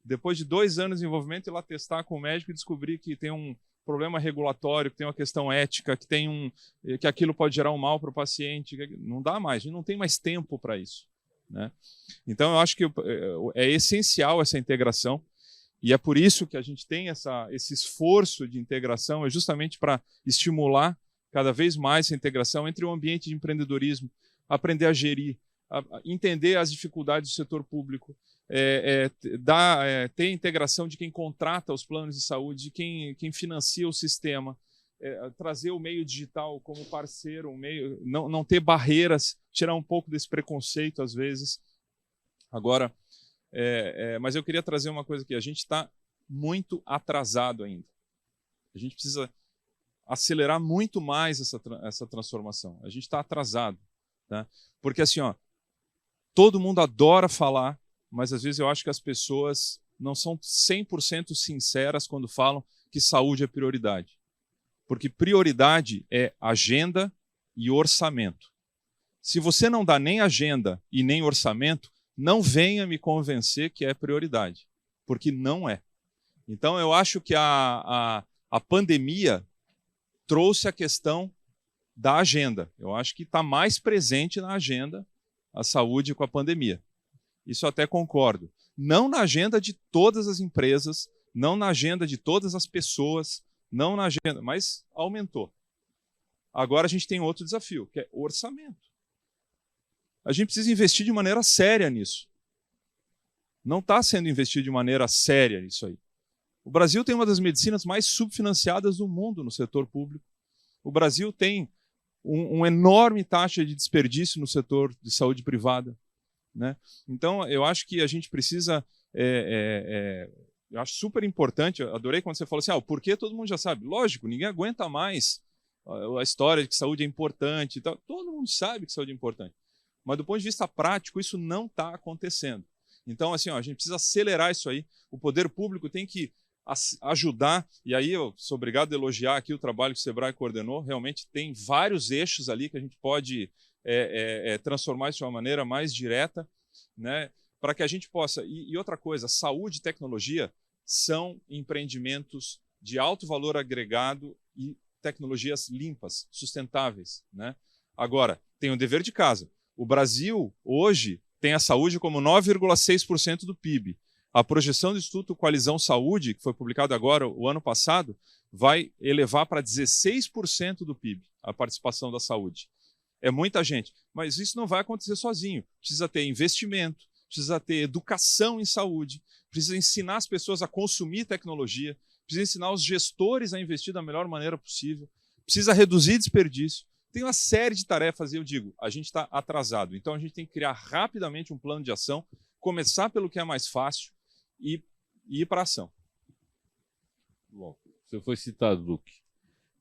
depois de 2 anos de desenvolvimento, ir lá testar com o médico e descobrir que tem um problema regulatório, que tem uma questão ética, que aquilo pode gerar um mal para o paciente. Não dá mais, a gente não tem mais tempo para isso, né? Então, eu acho que é essencial essa integração, e é por isso que a gente tem esse esforço de integração, é justamente para estimular cada vez mais essa integração entre o ambiente de empreendedorismo, aprender a gerir, entender as dificuldades do setor público, ter integração de quem contrata os planos de saúde, de quem financia o sistema, trazer o meio digital como parceiro, não ter barreiras, tirar um pouco desse preconceito às vezes. Agora, mas eu queria trazer uma coisa aqui, a gente está muito atrasado ainda. A gente precisa acelerar muito mais essa transformação. A gente está atrasado, tá? Porque assim, todo mundo adora falar, mas às vezes eu acho que as pessoas não são 100% sinceras quando falam que saúde é prioridade. Porque prioridade é agenda e orçamento. Se você não dá nem agenda e nem orçamento, não venha me convencer que é prioridade, porque não é. Então eu acho que a pandemia trouxe a questão da agenda. Eu acho que está mais presente na agenda a saúde com a pandemia. Isso eu até concordo. Não na agenda de todas as empresas, não na agenda de todas as pessoas, não na agenda, mas aumentou. Agora a gente tem outro desafio, que é orçamento. A gente precisa investir de maneira séria nisso. Não está sendo investido de maneira séria nisso aí. O Brasil tem uma das medicinas mais subfinanciadas do mundo no setor público. O Brasil tem uma enorme taxa de desperdício no setor de saúde privada, né? Então, eu acho que a gente precisa... eu acho super importante, eu adorei quando você falou assim, o porquê todo mundo já sabe. Lógico, ninguém aguenta mais a história de que saúde é importante e tal. Todo mundo sabe que saúde é importante. Mas do ponto de vista prático, isso não está acontecendo. Então, assim, a gente precisa acelerar isso aí. O poder público tem que ajudar, e aí eu sou obrigado a elogiar aqui o trabalho que o Sebrae coordenou. Realmente tem vários eixos ali que a gente pode transformar isso de uma maneira mais direta, né, para que a gente possa... E outra coisa, saúde e tecnologia são empreendimentos de alto valor agregado e tecnologias limpas, sustentáveis, né? Agora, tem um dever de casa. O Brasil, hoje, tem a saúde como 9,6% do PIB. A projeção do Instituto Coalizão Saúde, que foi publicado agora, o ano passado, vai elevar para 16% do PIB, a participação da saúde. É muita gente, mas isso não vai acontecer sozinho. Precisa ter investimento, precisa ter educação em saúde, precisa ensinar as pessoas a consumir tecnologia, precisa ensinar os gestores a investir da melhor maneira possível, precisa reduzir desperdício. Tem uma série de tarefas e eu digo, a gente está atrasado. Então a gente tem que criar rapidamente um plano de ação, começar pelo que é mais fácil e ir para a ação. Bom, você foi citado, Luque.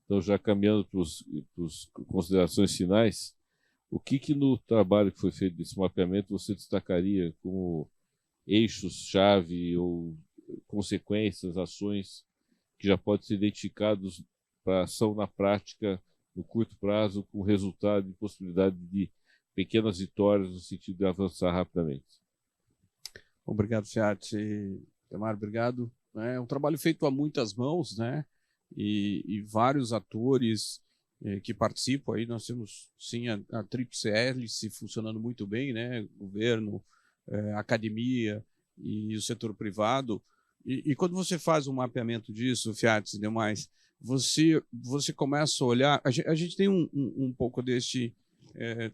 Então, já caminhando para as considerações finais, o que no trabalho que foi feito desse mapeamento você destacaria como eixos-chave ou consequências, ações que já podem ser identificados para ação na prática no curto prazo, com resultado e possibilidade de pequenas vitórias no sentido de avançar rapidamente? Obrigado, Fiat. Temar, obrigado. É um trabalho feito a muitas mãos, né? E vários atores que participam. Aí nós temos, sim, a Tríplice Hélice funcionando muito bem, né? Governo, academia e o setor privado. E quando você faz um mapeamento disso, Fiat e demais, você começa a olhar... A gente tem um pouco deste...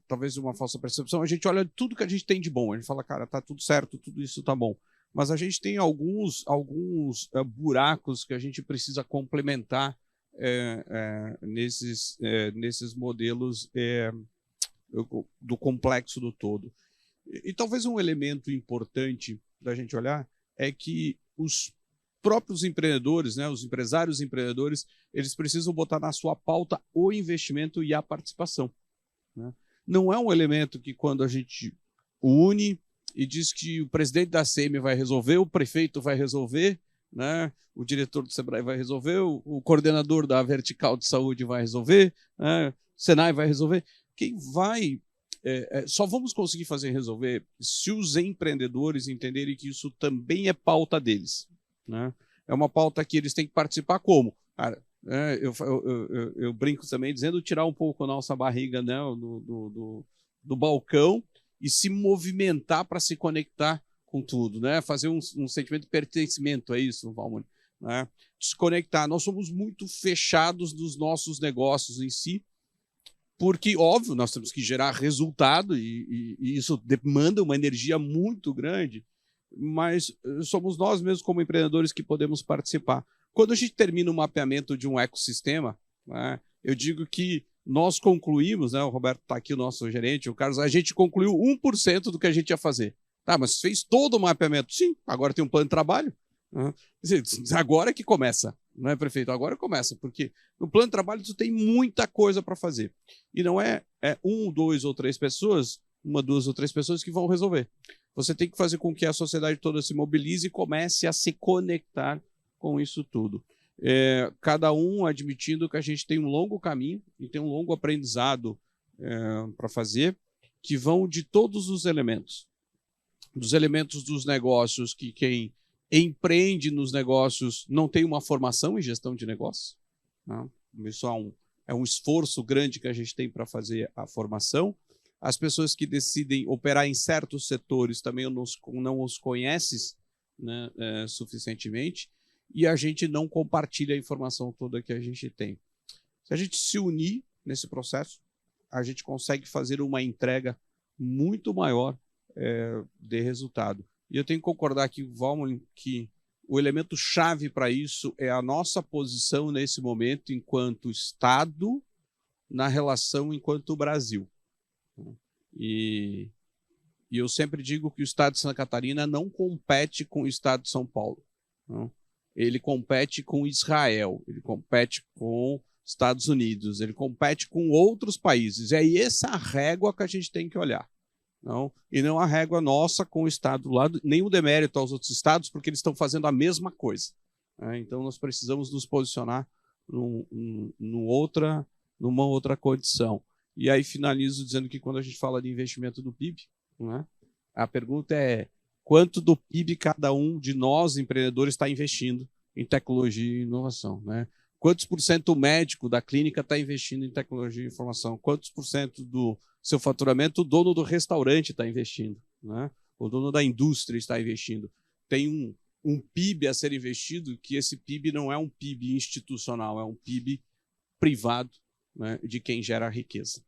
talvez uma falsa percepção. A gente olha tudo que a gente tem de bom. A gente fala, cara, tá tudo certo, tudo isso tá bom. Mas a gente tem alguns buracos que a gente precisa complementar nesses modelos do complexo do todo. E talvez um elemento importante da gente olhar é que os próprios empreendedores, né, os empresários e empreendedores, eles precisam botar na sua pauta o investimento e a participação, né? Não é um elemento que quando a gente une e diz que o presidente da ACM vai resolver, o prefeito vai resolver, né, o diretor do Sebrae vai resolver, o coordenador da vertical de saúde vai resolver, né, o Senai vai resolver. Quem vai... só vamos conseguir fazer resolver se os empreendedores entenderem que isso também é pauta deles, né? É uma pauta que eles têm que participar como? Cara, eu brinco também dizendo tirar um pouco a nossa barriga, né, do balcão e se movimentar para se conectar com tudo, né? Fazer um sentimento de pertencimento, é isso, Valmoni, né? Se conectar. Nós somos muito fechados nos nossos negócios em si, porque, óbvio, nós temos que gerar resultado e isso demanda uma energia muito grande, mas somos nós mesmos como empreendedores que podemos participar. Quando a gente termina o mapeamento de um ecossistema, né, eu digo que nós concluímos, né, o Roberto está aqui, o nosso gerente, o Carlos, a gente concluiu 1% do que a gente ia fazer. Tá, mas fez todo o mapeamento. Sim, agora tem um plano de trabalho. Agora que começa, não é, prefeito? Agora começa, porque no plano de trabalho tu tem muita coisa para fazer. E não é 1, 2 ou 3 pessoas, 1, 2 ou 3 pessoas que vão resolver. Você tem que fazer com que a sociedade toda se mobilize e comece a se conectar com isso tudo. Cada um admitindo que a gente tem um longo caminho e tem um longo aprendizado para fazer, que vão de todos os elementos. Dos elementos dos negócios, que quem empreende nos negócios não tem uma formação em gestão de negócios, né? Isso é um esforço grande que a gente tem para fazer a formação. As pessoas que decidem operar em certos setores também não os conhecem, né, suficientemente, e a gente não compartilha a informação toda que a gente tem. Se a gente se unir nesse processo, a gente consegue fazer uma entrega muito maior de resultado. E eu tenho que concordar aqui, Valmoni, que o elemento chave para isso é a nossa posição nesse momento enquanto Estado na relação enquanto Brasil. E eu sempre digo que o Estado de Santa Catarina não compete com o Estado de São Paulo, não? Ele compete com Israel, ele compete com Estados Unidos, ele compete com outros países. É essa a régua que a gente tem que olhar. Não? E não a régua nossa com o Estado do lado, nem o demérito aos outros estados, porque eles estão fazendo a mesma coisa. Então, nós precisamos nos posicionar numa outra condição. E aí finalizo dizendo que quando a gente fala de investimento do PIB, né, a pergunta é quanto do PIB cada um de nós, empreendedores, está investindo em tecnologia e inovação, né? Quantos por cento o médico da clínica está investindo em tecnologia e informação? Quantos por cento do seu faturamento o dono do restaurante está investindo, né? O dono da indústria está investindo? Tem um PIB a ser investido, que esse PIB não é um PIB institucional, é um PIB privado, né, de quem gera a riqueza.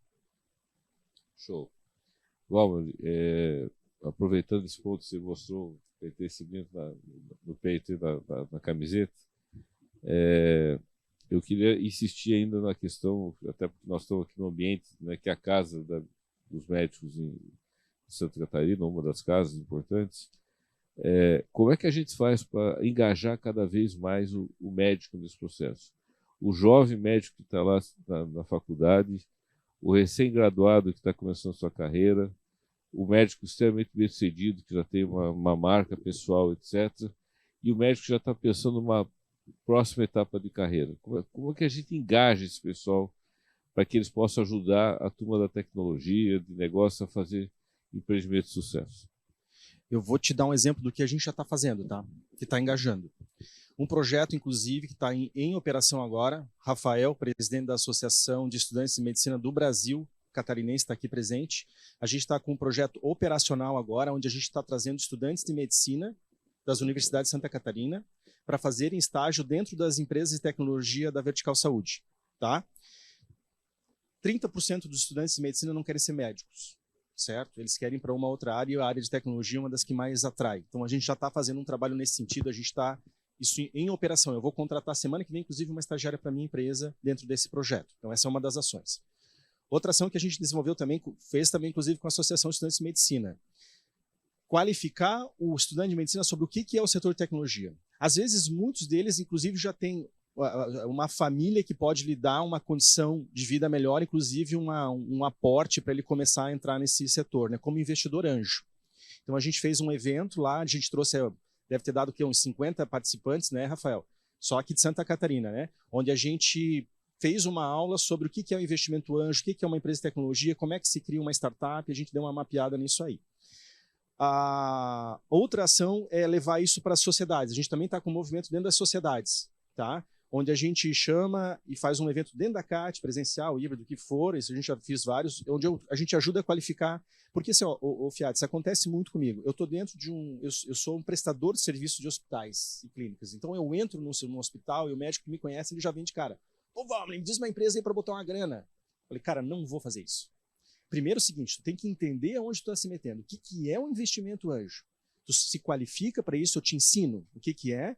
Show. Valmoni, aproveitando esse ponto que você mostrou, pertencimento no peito e na camiseta, eu queria insistir ainda na questão, até porque nós estamos aqui no ambiente, né, que é a casa dos médicos em Santa Catarina, uma das casas importantes. Como é que a gente faz para engajar cada vez mais o médico nesse processo? O jovem médico que está lá na faculdade, o recém-graduado que está começando sua carreira, o médico extremamente bem-sucedido, que já tem uma marca pessoal, etc., e o médico que já está pensando numa próxima etapa de carreira. Como é que a gente engaja esse pessoal para que eles possam ajudar a turma da tecnologia, de negócio, a fazer empreendimento de sucesso? Eu vou te dar um exemplo do que a gente já está fazendo, tá? Que está engajando. Um projeto, inclusive, que está em operação agora. Rafael, presidente da Associação de Estudantes de Medicina do Brasil, catarinense, está aqui presente. A gente está com um projeto operacional agora, onde a gente está trazendo estudantes de medicina das universidades de Santa Catarina para fazerem estágio dentro das empresas de tecnologia da Vertical Saúde. Tá? 30% dos estudantes de medicina não querem ser médicos, certo? Eles querem para uma outra área, e a área de tecnologia é uma das que mais atrai. Então, a gente já está fazendo um trabalho nesse sentido, a gente está isso em operação. Eu vou contratar semana que vem, inclusive, uma estagiária para a minha empresa dentro desse projeto. Então, essa é uma das ações. Outra ação que a gente desenvolveu também, fez também inclusive com a Associação de Estudantes de Medicina. Qualificar o estudante de medicina sobre o que é o setor de tecnologia. Às vezes, muitos deles, inclusive, já têm uma família que pode lhe dar uma condição de vida melhor, inclusive um aporte para ele começar a entrar nesse setor, né, como investidor anjo. Então, a gente fez um evento lá, a gente trouxe, deve ter dado uns 50 participantes, né, Rafael? Só aqui de Santa Catarina, né? Onde a gente fez uma aula sobre o que é o investimento anjo, o que é uma empresa de tecnologia, como é que se cria uma startup, a gente deu uma mapeada nisso aí. A outra ação é levar isso para as sociedades. A gente também está com um movimento dentro das sociedades, tá? Onde a gente chama e faz um evento dentro da CAT, presencial, híbrido, o que for, isso a gente já fez vários, onde a gente ajuda a qualificar. Porque, assim, o Fiat, isso acontece muito comigo. Eu estou dentro de eu sou um prestador de serviço de hospitais e clínicas. Então, eu entro num hospital e o médico que me conhece, ele já vem de cara. Ô, Valmir, me diz uma empresa aí para botar uma grana. Eu falei, cara, não vou fazer isso. Primeiro é o seguinte, tu tem que entender aonde tu está se metendo. O que é um investimento anjo? Tu se qualifica para isso, eu te ensino o que é,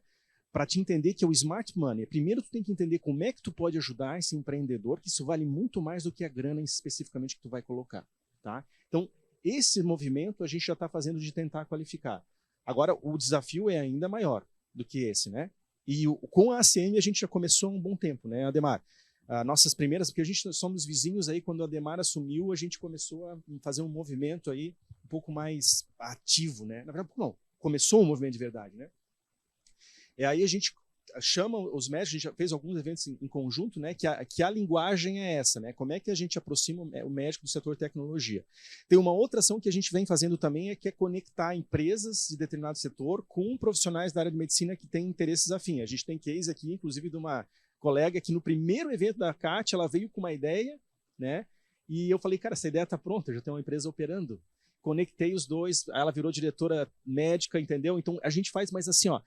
para te entender que é o smart money. Primeiro tu tem que entender como é que tu pode ajudar esse empreendedor, que isso vale muito mais do que a grana especificamente que tu vai colocar. Tá? Então, esse movimento a gente já está fazendo de tentar qualificar. Agora, o desafio é ainda maior do que esse, né? E com a ACM a gente já começou há um bom tempo, né, Ademar? Nossas primeiras, porque a gente somos vizinhos aí, quando a Ademar assumiu, a gente começou a fazer um movimento aí um pouco mais ativo, né? Na verdade, não, começou um movimento de verdade, né? E aí a gente chama os médicos, a gente já fez alguns eventos em conjunto, né? Que a linguagem é essa, né? Como é que a gente aproxima o médico do setor de tecnologia? Tem uma outra ação que a gente vem fazendo também, que é conectar empresas de determinado setor com profissionais da área de medicina que têm interesses afins. A gente tem case aqui, inclusive, de uma colega que no primeiro evento da CAT, ela veio com uma ideia, né? E eu falei, cara, essa ideia está pronta, já tem uma empresa operando. Conectei os dois, ela virou diretora médica, entendeu? Então a gente faz, mas assim, ó,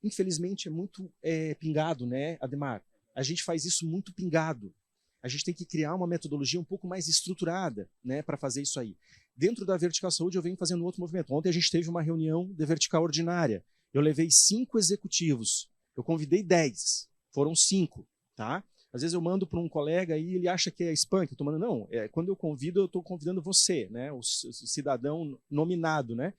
infelizmente é muito pingado, né, Ademar? A gente faz isso muito pingado. A gente tem que criar uma metodologia um pouco mais estruturada, né, para fazer isso aí. Dentro da Vertical Saúde eu venho fazendo outro movimento. Ontem a gente teve uma reunião de vertical ordinária. Eu levei 5 executivos. Eu convidei 10. Foram 5, tá? Às vezes eu mando para um colega e ele acha que é spam, que eu estou mandando. Não, quando eu convido, eu estou convidando você, né? O cidadão nominado, né?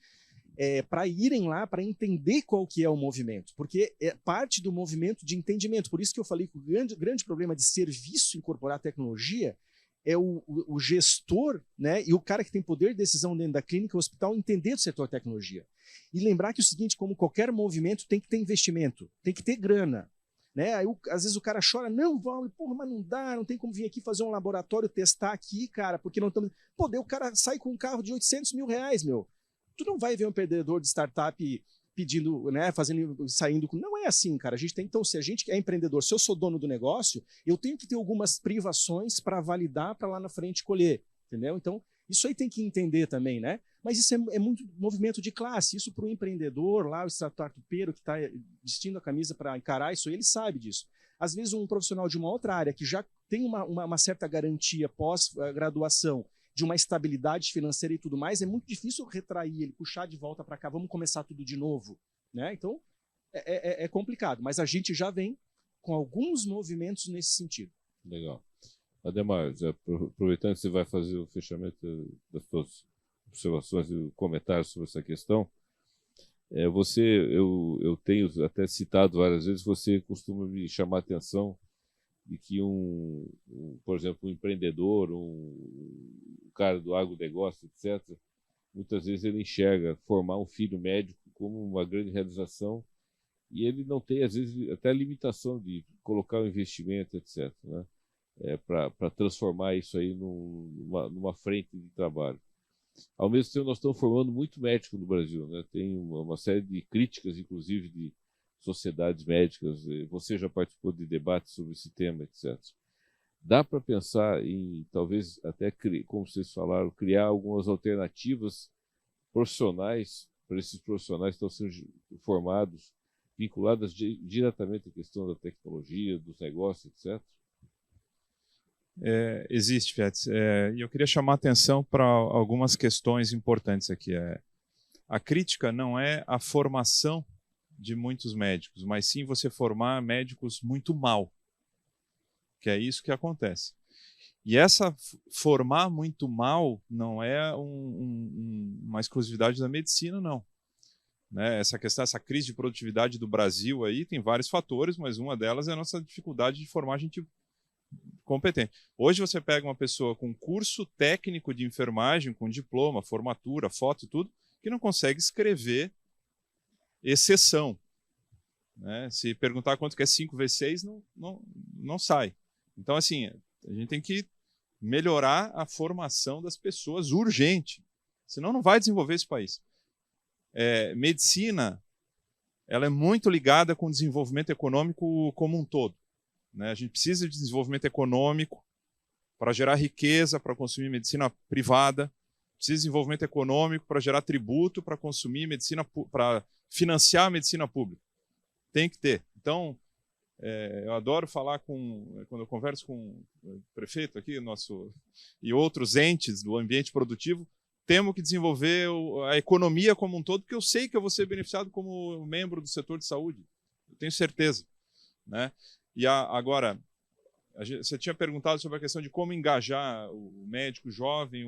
Para irem lá, para entender qual que é o movimento. Porque é parte do movimento de entendimento. Por isso que eu falei que o grande problema de serviço incorporar tecnologia é o gestor, né? E o cara que tem poder de decisão dentro da clínica, o hospital, entender do setor tecnologia. E lembrar que o seguinte, como qualquer movimento, tem que ter investimento, tem que ter grana. Né? Aí, às vezes o cara chora, não, Val, porra, mas não dá, não tem como vir aqui fazer um laboratório, testar aqui, cara, porque não estamos... Pô, daí o cara sai com um carro de 800 mil reais, meu. Tu não vai ver um empreendedor de startup pedindo, né, saindo com... Não é assim, cara. A gente tem, então, se a gente é empreendedor, se eu sou dono do negócio, eu tenho que ter algumas privações para validar, para lá na frente colher, entendeu? Então, isso aí tem que entender também, né? Mas isso é muito movimento de classe. Isso para o empreendedor, lá, o startupeiro que está vestindo a camisa para encarar isso, ele sabe disso. Às vezes, um profissional de uma outra área que já tem uma certa garantia pós-graduação, de uma estabilidade financeira e tudo mais, é muito difícil retrair ele, puxar de volta para cá, vamos começar tudo de novo. Né? Então, é complicado. Mas a gente já vem com alguns movimentos nesse sentido. Legal. Ademar, já aproveitando que você vai fazer o fechamento das suas observações e comentários sobre essa questão, eu tenho até citado várias vezes, você costuma me chamar a atenção de que por exemplo, um empreendedor, um cara do agronegócio, etc., muitas vezes ele enxerga formar um filho médico como uma grande realização e ele não tem, às vezes, até a limitação de colocar um investimento, etc., né? Para transformar isso aí numa frente de trabalho. Ao mesmo tempo, nós estamos formando muito médico no Brasil, né? Tem uma série de críticas, inclusive, de sociedades médicas. Você já participou de debates sobre esse tema, etc. Dá para pensar em, talvez, até, como vocês falaram, criar algumas alternativas profissionais para esses profissionais que estão sendo formados, vinculadas diretamente à questão da tecnologia, dos negócios, etc.? Existe, Fiat. E eu queria chamar a atenção para algumas questões importantes aqui. A crítica não é a formação de muitos médicos, mas sim você formar médicos muito mal, que é isso que acontece. E essa formar muito mal não é uma exclusividade da medicina, não. Né? Essa questão, essa crise de produtividade do Brasil aí tem vários fatores, mas uma delas é a nossa dificuldade de formar gente competente. Hoje você pega uma pessoa com curso técnico de enfermagem, com diploma, formatura, foto e tudo, que não consegue escrever exceção. Né? Se perguntar quanto que é 5 vezes 6, não sai. Então, assim, a gente tem que melhorar a formação das pessoas urgente, senão não vai desenvolver esse país. Medicina, ela é muito ligada com o desenvolvimento econômico como um todo. Né? A gente precisa de desenvolvimento econômico para gerar riqueza, para consumir medicina privada, precisa de desenvolvimento econômico para gerar tributo, para consumir medicina, para financiar a medicina pública. Tem que ter. Então, eu adoro falar quando eu converso com o prefeito aqui, e outros entes do ambiente produtivo, temos que desenvolver a economia como um todo, porque eu sei que eu vou ser beneficiado como membro do setor de saúde. Eu tenho certeza. Né? E agora, você tinha perguntado sobre a questão de como engajar o médico jovem.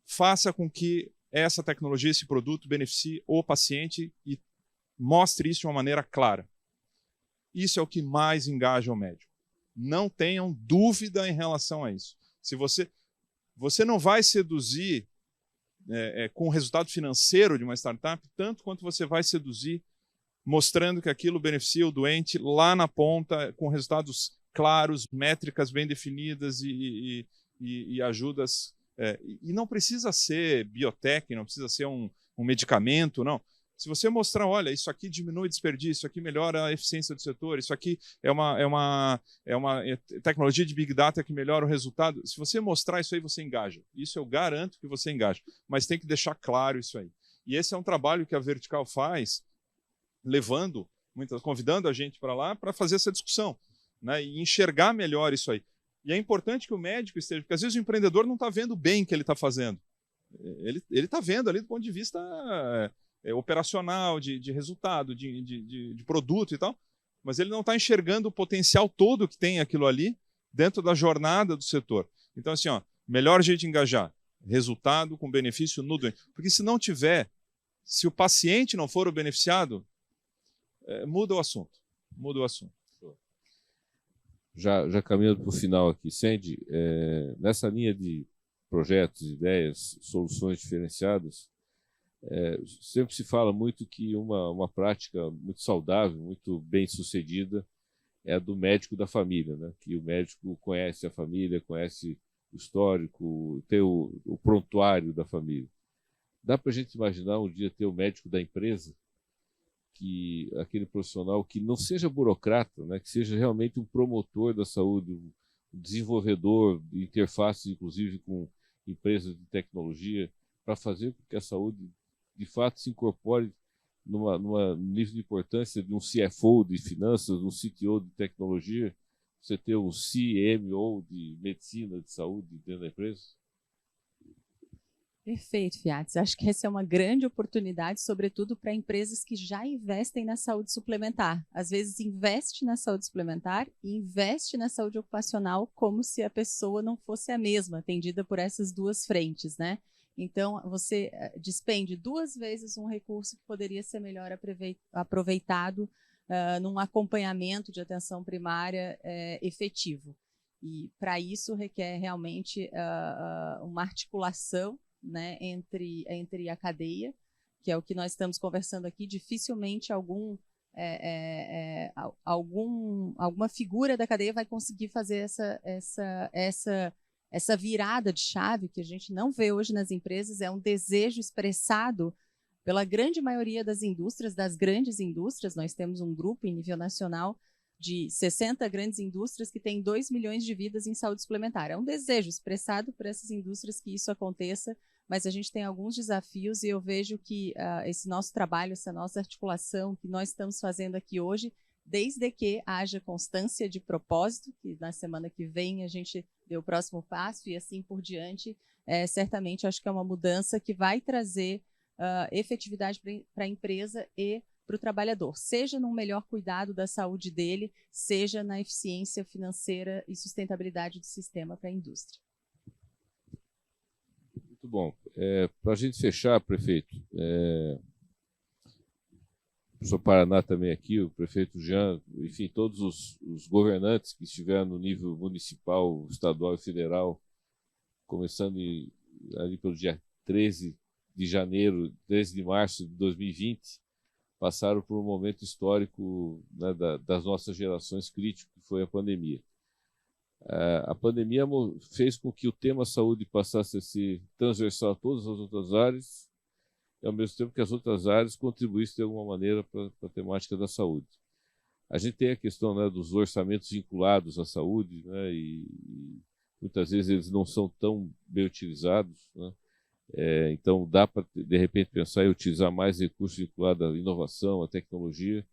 Faça com que essa tecnologia, esse produto, beneficie o paciente e mostre isso de uma maneira clara. Isso é o que mais engaja o médico. Não tenham dúvida em relação a isso. Se você não vai seduzir com o resultado financeiro de uma startup, tanto quanto você vai seduzir mostrando que aquilo beneficia o doente lá na ponta, com resultados claros, métricas bem definidas e ajudas. E não precisa ser biotech, não precisa ser um medicamento, não. Se você mostrar, olha, isso aqui diminui desperdício, isso aqui melhora a eficiência do setor, isso aqui é uma tecnologia de Big Data que melhora o resultado, se você mostrar isso aí, você engaja. Isso eu garanto que você engaja. Mas tem que deixar claro isso aí. E esse é um trabalho que a Vertical faz, convidando a gente para lá para fazer essa discussão, né, e enxergar melhor isso aí. E é importante que o médico esteja, porque às vezes o empreendedor não está vendo bem o que ele está fazendo. Ele está vendo ali do ponto de vista operacional, de resultado, de produto e tal, mas ele não está enxergando o potencial todo que tem aquilo ali dentro da jornada do setor. Então, assim, melhor jeito de engajar, resultado com benefício no doente. Porque se não tiver, se o paciente não for o beneficiado, muda o assunto. Muda o assunto. Já caminhando para o final aqui, Sandy, nessa linha de projetos, ideias, soluções diferenciadas, sempre se fala muito que uma prática muito saudável, muito bem sucedida, é a do médico da família, né? Que o médico conhece a família, conhece o histórico, tem o prontuário da família. Dá para a gente imaginar um dia ter o médico da empresa, aquele profissional que não seja burocrata, né? Que seja realmente um promotor da saúde, um desenvolvedor de interfaces, inclusive com empresas de tecnologia, para fazer com que a saúde de fato se incorpore num nível de importância de um CFO de finanças, um CTO de tecnologia, você ter um CMO de medicina, de saúde dentro da empresa? Perfeito, Fiates. Acho que essa é uma grande oportunidade, sobretudo para empresas que já investem na saúde suplementar. Às vezes investe na saúde suplementar e investe na saúde ocupacional como se a pessoa não fosse a mesma, atendida por essas duas frentes, né? Então, você despende 2 vezes um recurso que poderia ser melhor aproveitado num acompanhamento de atenção primária efetivo. E, para isso, requer realmente uma articulação, né, entre a cadeia, que é o que nós estamos conversando aqui. Dificilmente alguma figura da cadeia vai conseguir fazer essa virada de chave que a gente não vê hoje nas empresas. É um desejo expressado pela grande maioria das indústrias, das grandes indústrias. Nós temos um grupo em nível nacional de 60 grandes indústrias que tem 2 milhões de vidas em saúde suplementar. É um desejo expressado por essas indústrias que isso aconteça, mas a gente tem alguns desafios e eu vejo que esse nosso trabalho, essa nossa articulação que nós estamos fazendo aqui hoje, desde que haja constância de propósito, que na semana que vem a gente dê o próximo passo e assim por diante, certamente acho que é uma mudança que vai trazer efetividade para a empresa e para o trabalhador, seja no melhor cuidado da saúde dele, seja na eficiência financeira e sustentabilidade do sistema para a indústria. Muito bom. Para a gente fechar, prefeito, o professor Paraná também aqui, o prefeito Jean, enfim, todos os governantes que estiveram no nível municipal, estadual e federal, começando ali pelo dia 13 de janeiro, 13 de março de 2020, passaram por um momento histórico, né, das nossas gerações crítico, que foi a pandemia. A pandemia fez com que o tema saúde passasse a ser transversal a todas as outras áreas, e ao mesmo tempo que as outras áreas contribuíssem de alguma maneira para a temática da saúde. A gente tem a questão, né, dos orçamentos vinculados à saúde, né, e muitas vezes eles não são tão bem utilizados, né? Então dá para, de repente, pensar em utilizar mais recursos vinculados à inovação, à tecnologia,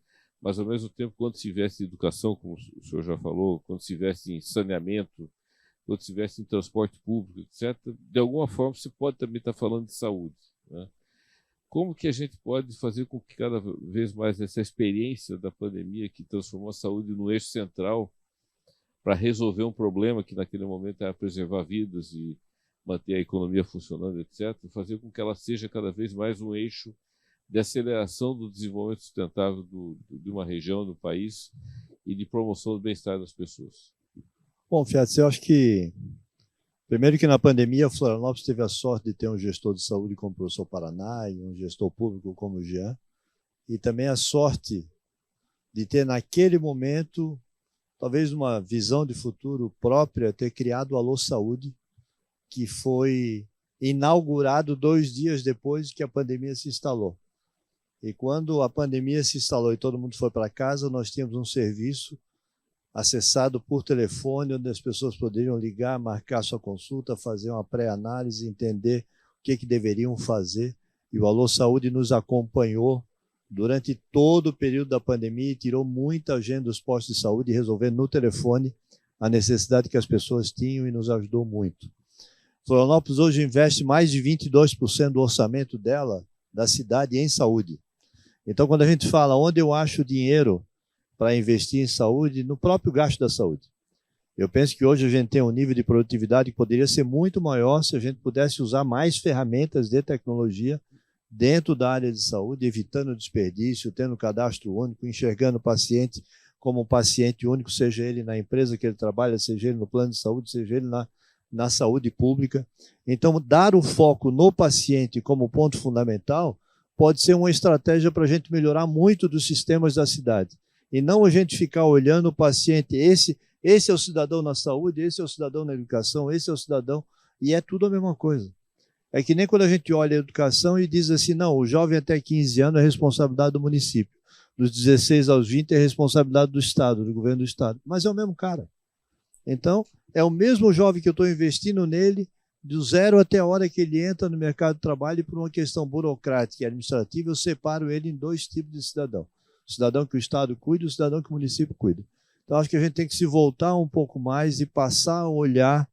mas ao mesmo tempo, quando se investe em educação, como o senhor já falou, quando se investe em saneamento, quando se investe em transporte público, etc., de alguma forma você pode também estar falando de saúde, né? Como que a gente pode fazer com que cada vez mais essa experiência da pandemia, que transformou a saúde no eixo central para resolver um problema que naquele momento era preservar vidas e manter a economia funcionando, etc., fazer com que ela seja cada vez mais um eixo de aceleração do desenvolvimento sustentável de uma região, do país, e de promoção do bem-estar das pessoas? Bom, Fiat, eu acho que, primeiro que na pandemia, Florianópolis teve a sorte de ter um gestor de saúde como o professor Paraná e um gestor público como o Jean, e também a sorte de ter, naquele momento, talvez uma visão de futuro própria, ter criado o Alô Saúde, que foi inaugurado 2 dias depois que a pandemia se instalou. E quando a pandemia se instalou e todo mundo foi para casa, nós tínhamos um serviço acessado por telefone, onde as pessoas poderiam ligar, marcar sua consulta, fazer uma pré-análise, entender o que deveriam fazer. E o Alô Saúde nos acompanhou durante todo o período da pandemia e tirou muita gente dos postos de saúde, resolvendo no telefone a necessidade que as pessoas tinham e nos ajudou muito. Florianópolis hoje investe mais de 22% do orçamento dela, da cidade, em saúde. Então, quando a gente fala onde eu acho dinheiro para investir em saúde, no próprio gasto da saúde. Eu penso que hoje a gente tem um nível de produtividade que poderia ser muito maior se a gente pudesse usar mais ferramentas de tecnologia dentro da área de saúde, evitando desperdício, tendo cadastro único, enxergando o paciente como um paciente único, seja ele na empresa que ele trabalha, seja ele no plano de saúde, seja ele na saúde pública. Então, dar o foco no paciente como ponto fundamental pode ser uma estratégia para a gente melhorar muito dos sistemas da cidade. E não a gente ficar olhando o paciente, esse é o cidadão na saúde, esse é o cidadão na educação, esse é o cidadão, e é tudo a mesma coisa. É que nem quando a gente olha a educação e diz assim, não, o jovem até 15 anos é responsabilidade do município, dos 16 aos 20 é responsabilidade do Estado, do governo do Estado, mas é o mesmo cara. Então, é o mesmo jovem que eu estou investindo nele, do zero até a hora que ele entra no mercado de trabalho, e por uma questão burocrática e administrativa, eu separo ele em 2 tipos de cidadão. O cidadão que o Estado cuida e o cidadão que o município cuida. Então, acho que a gente tem que se voltar um pouco mais e passar a olhar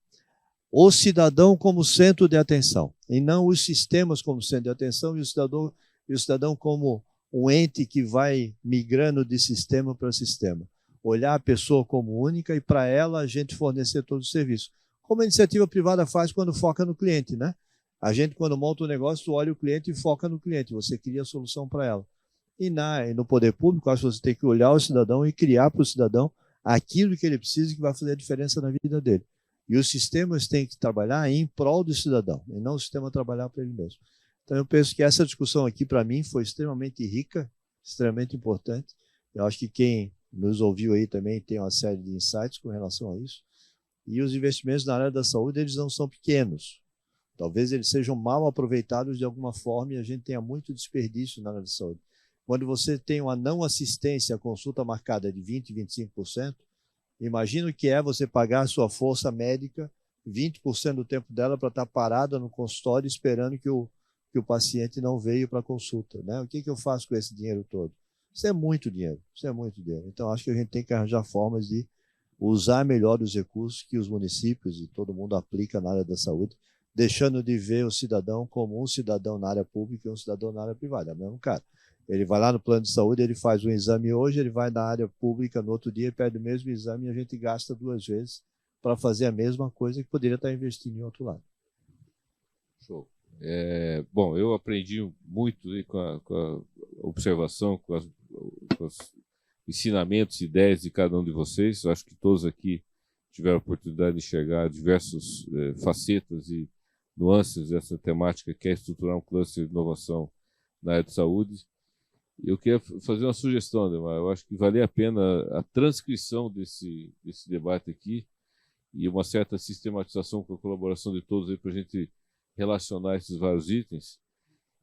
o cidadão como centro de atenção, e não os sistemas como centro de atenção, e o cidadão como um ente que vai migrando de sistema para sistema. Olhar a pessoa como única e, para ela, a gente fornecer todo o serviço. Como a iniciativa privada faz quando foca no cliente, né? A gente, quando monta um negócio, olha o cliente e foca no cliente, você cria a solução para ela. E no poder público, acho que você tem que olhar o cidadão e criar para o cidadão aquilo que ele precisa, que vai fazer a diferença na vida dele. E os sistemas têm que trabalhar em prol do cidadão, e não o sistema trabalhar para ele mesmo. Então, eu penso que essa discussão aqui, para mim, foi extremamente rica, extremamente importante. Eu acho que quem nos ouviu aí também tem uma série de insights com relação a isso. E os investimentos na área da saúde, eles não são pequenos. Talvez eles sejam mal aproveitados de alguma forma e a gente tenha muito desperdício na área da saúde. Quando você tem uma não assistência à consulta marcada de 20%, 25%, imagina o que é você pagar a sua força médica 20% do tempo dela para estar parada no consultório esperando que o paciente não veio para a consulta, né? O que eu faço com esse dinheiro todo? Isso é muito dinheiro, isso é muito dinheiro. Então, acho que a gente tem que arranjar formas de usar melhor os recursos que os municípios e todo mundo aplica na área da saúde, deixando de ver o cidadão como um cidadão na área pública e um cidadão na área privada. É o mesmo cara. Ele vai lá no plano de saúde, ele faz um exame hoje, ele vai na área pública no outro dia, pede o mesmo exame e a gente gasta 2 vezes para fazer a mesma coisa que poderia estar investindo em outro lado. Show. Bom, eu aprendi muito aí com a observação, com os ensinamentos e ideias de cada um de vocês. Eu acho que todos aqui tiveram a oportunidade de enxergar diversas facetas e nuances dessa temática que é estruturar um cluster de inovação na área de saúde. Eu queria fazer uma sugestão, Ademar. Eu acho que valia a pena a transcrição desse debate aqui e uma certa sistematização com a colaboração de todos para a gente relacionar esses vários itens.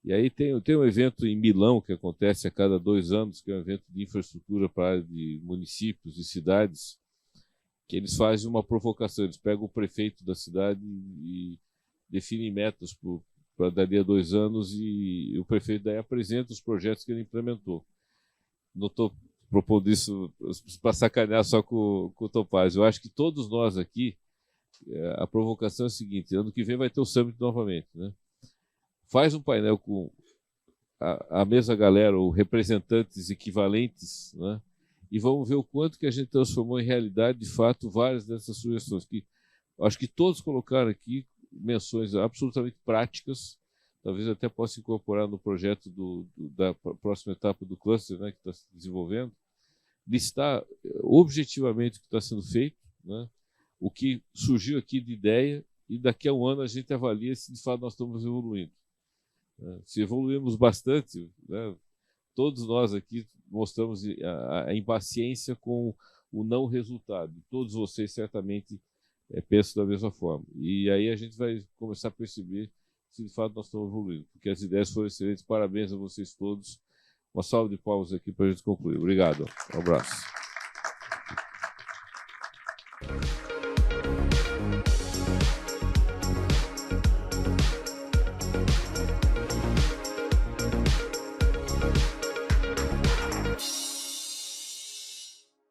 E aí tem um evento em Milão que acontece a cada 2 anos, que é um evento de infraestrutura para a área de municípios e cidades, que eles fazem uma provocação. Eles pegam o prefeito da cidade e definem metas para dali a 2 anos e o prefeito daí apresenta os projetos que ele implementou. Não estou propondo isso para sacanear só com o Topaz. Eu acho que todos nós aqui, a provocação é a seguinte: ano que vem vai ter o Summit novamente, né? Faz um painel com a mesma galera, ou representantes equivalentes, né? E vamos ver o quanto que a gente transformou em realidade, de fato, várias dessas sugestões. Que acho que todos colocaram aqui menções absolutamente práticas, talvez até possa incorporar no projeto da próxima etapa do cluster, né, que está se desenvolvendo, listar objetivamente o que está sendo feito, né, o que surgiu aqui de ideia, e daqui a um ano a gente avalia se de fato nós estamos evoluindo. Se evoluímos bastante, né, todos nós aqui mostramos a impaciência com o não resultado. Todos vocês certamente pensam da mesma forma. E aí a gente vai começar a perceber se de fato nós estamos evoluindo, porque as ideias foram excelentes. Parabéns a vocês todos. Uma salva de palmas aqui para a gente concluir. Obrigado. Um abraço.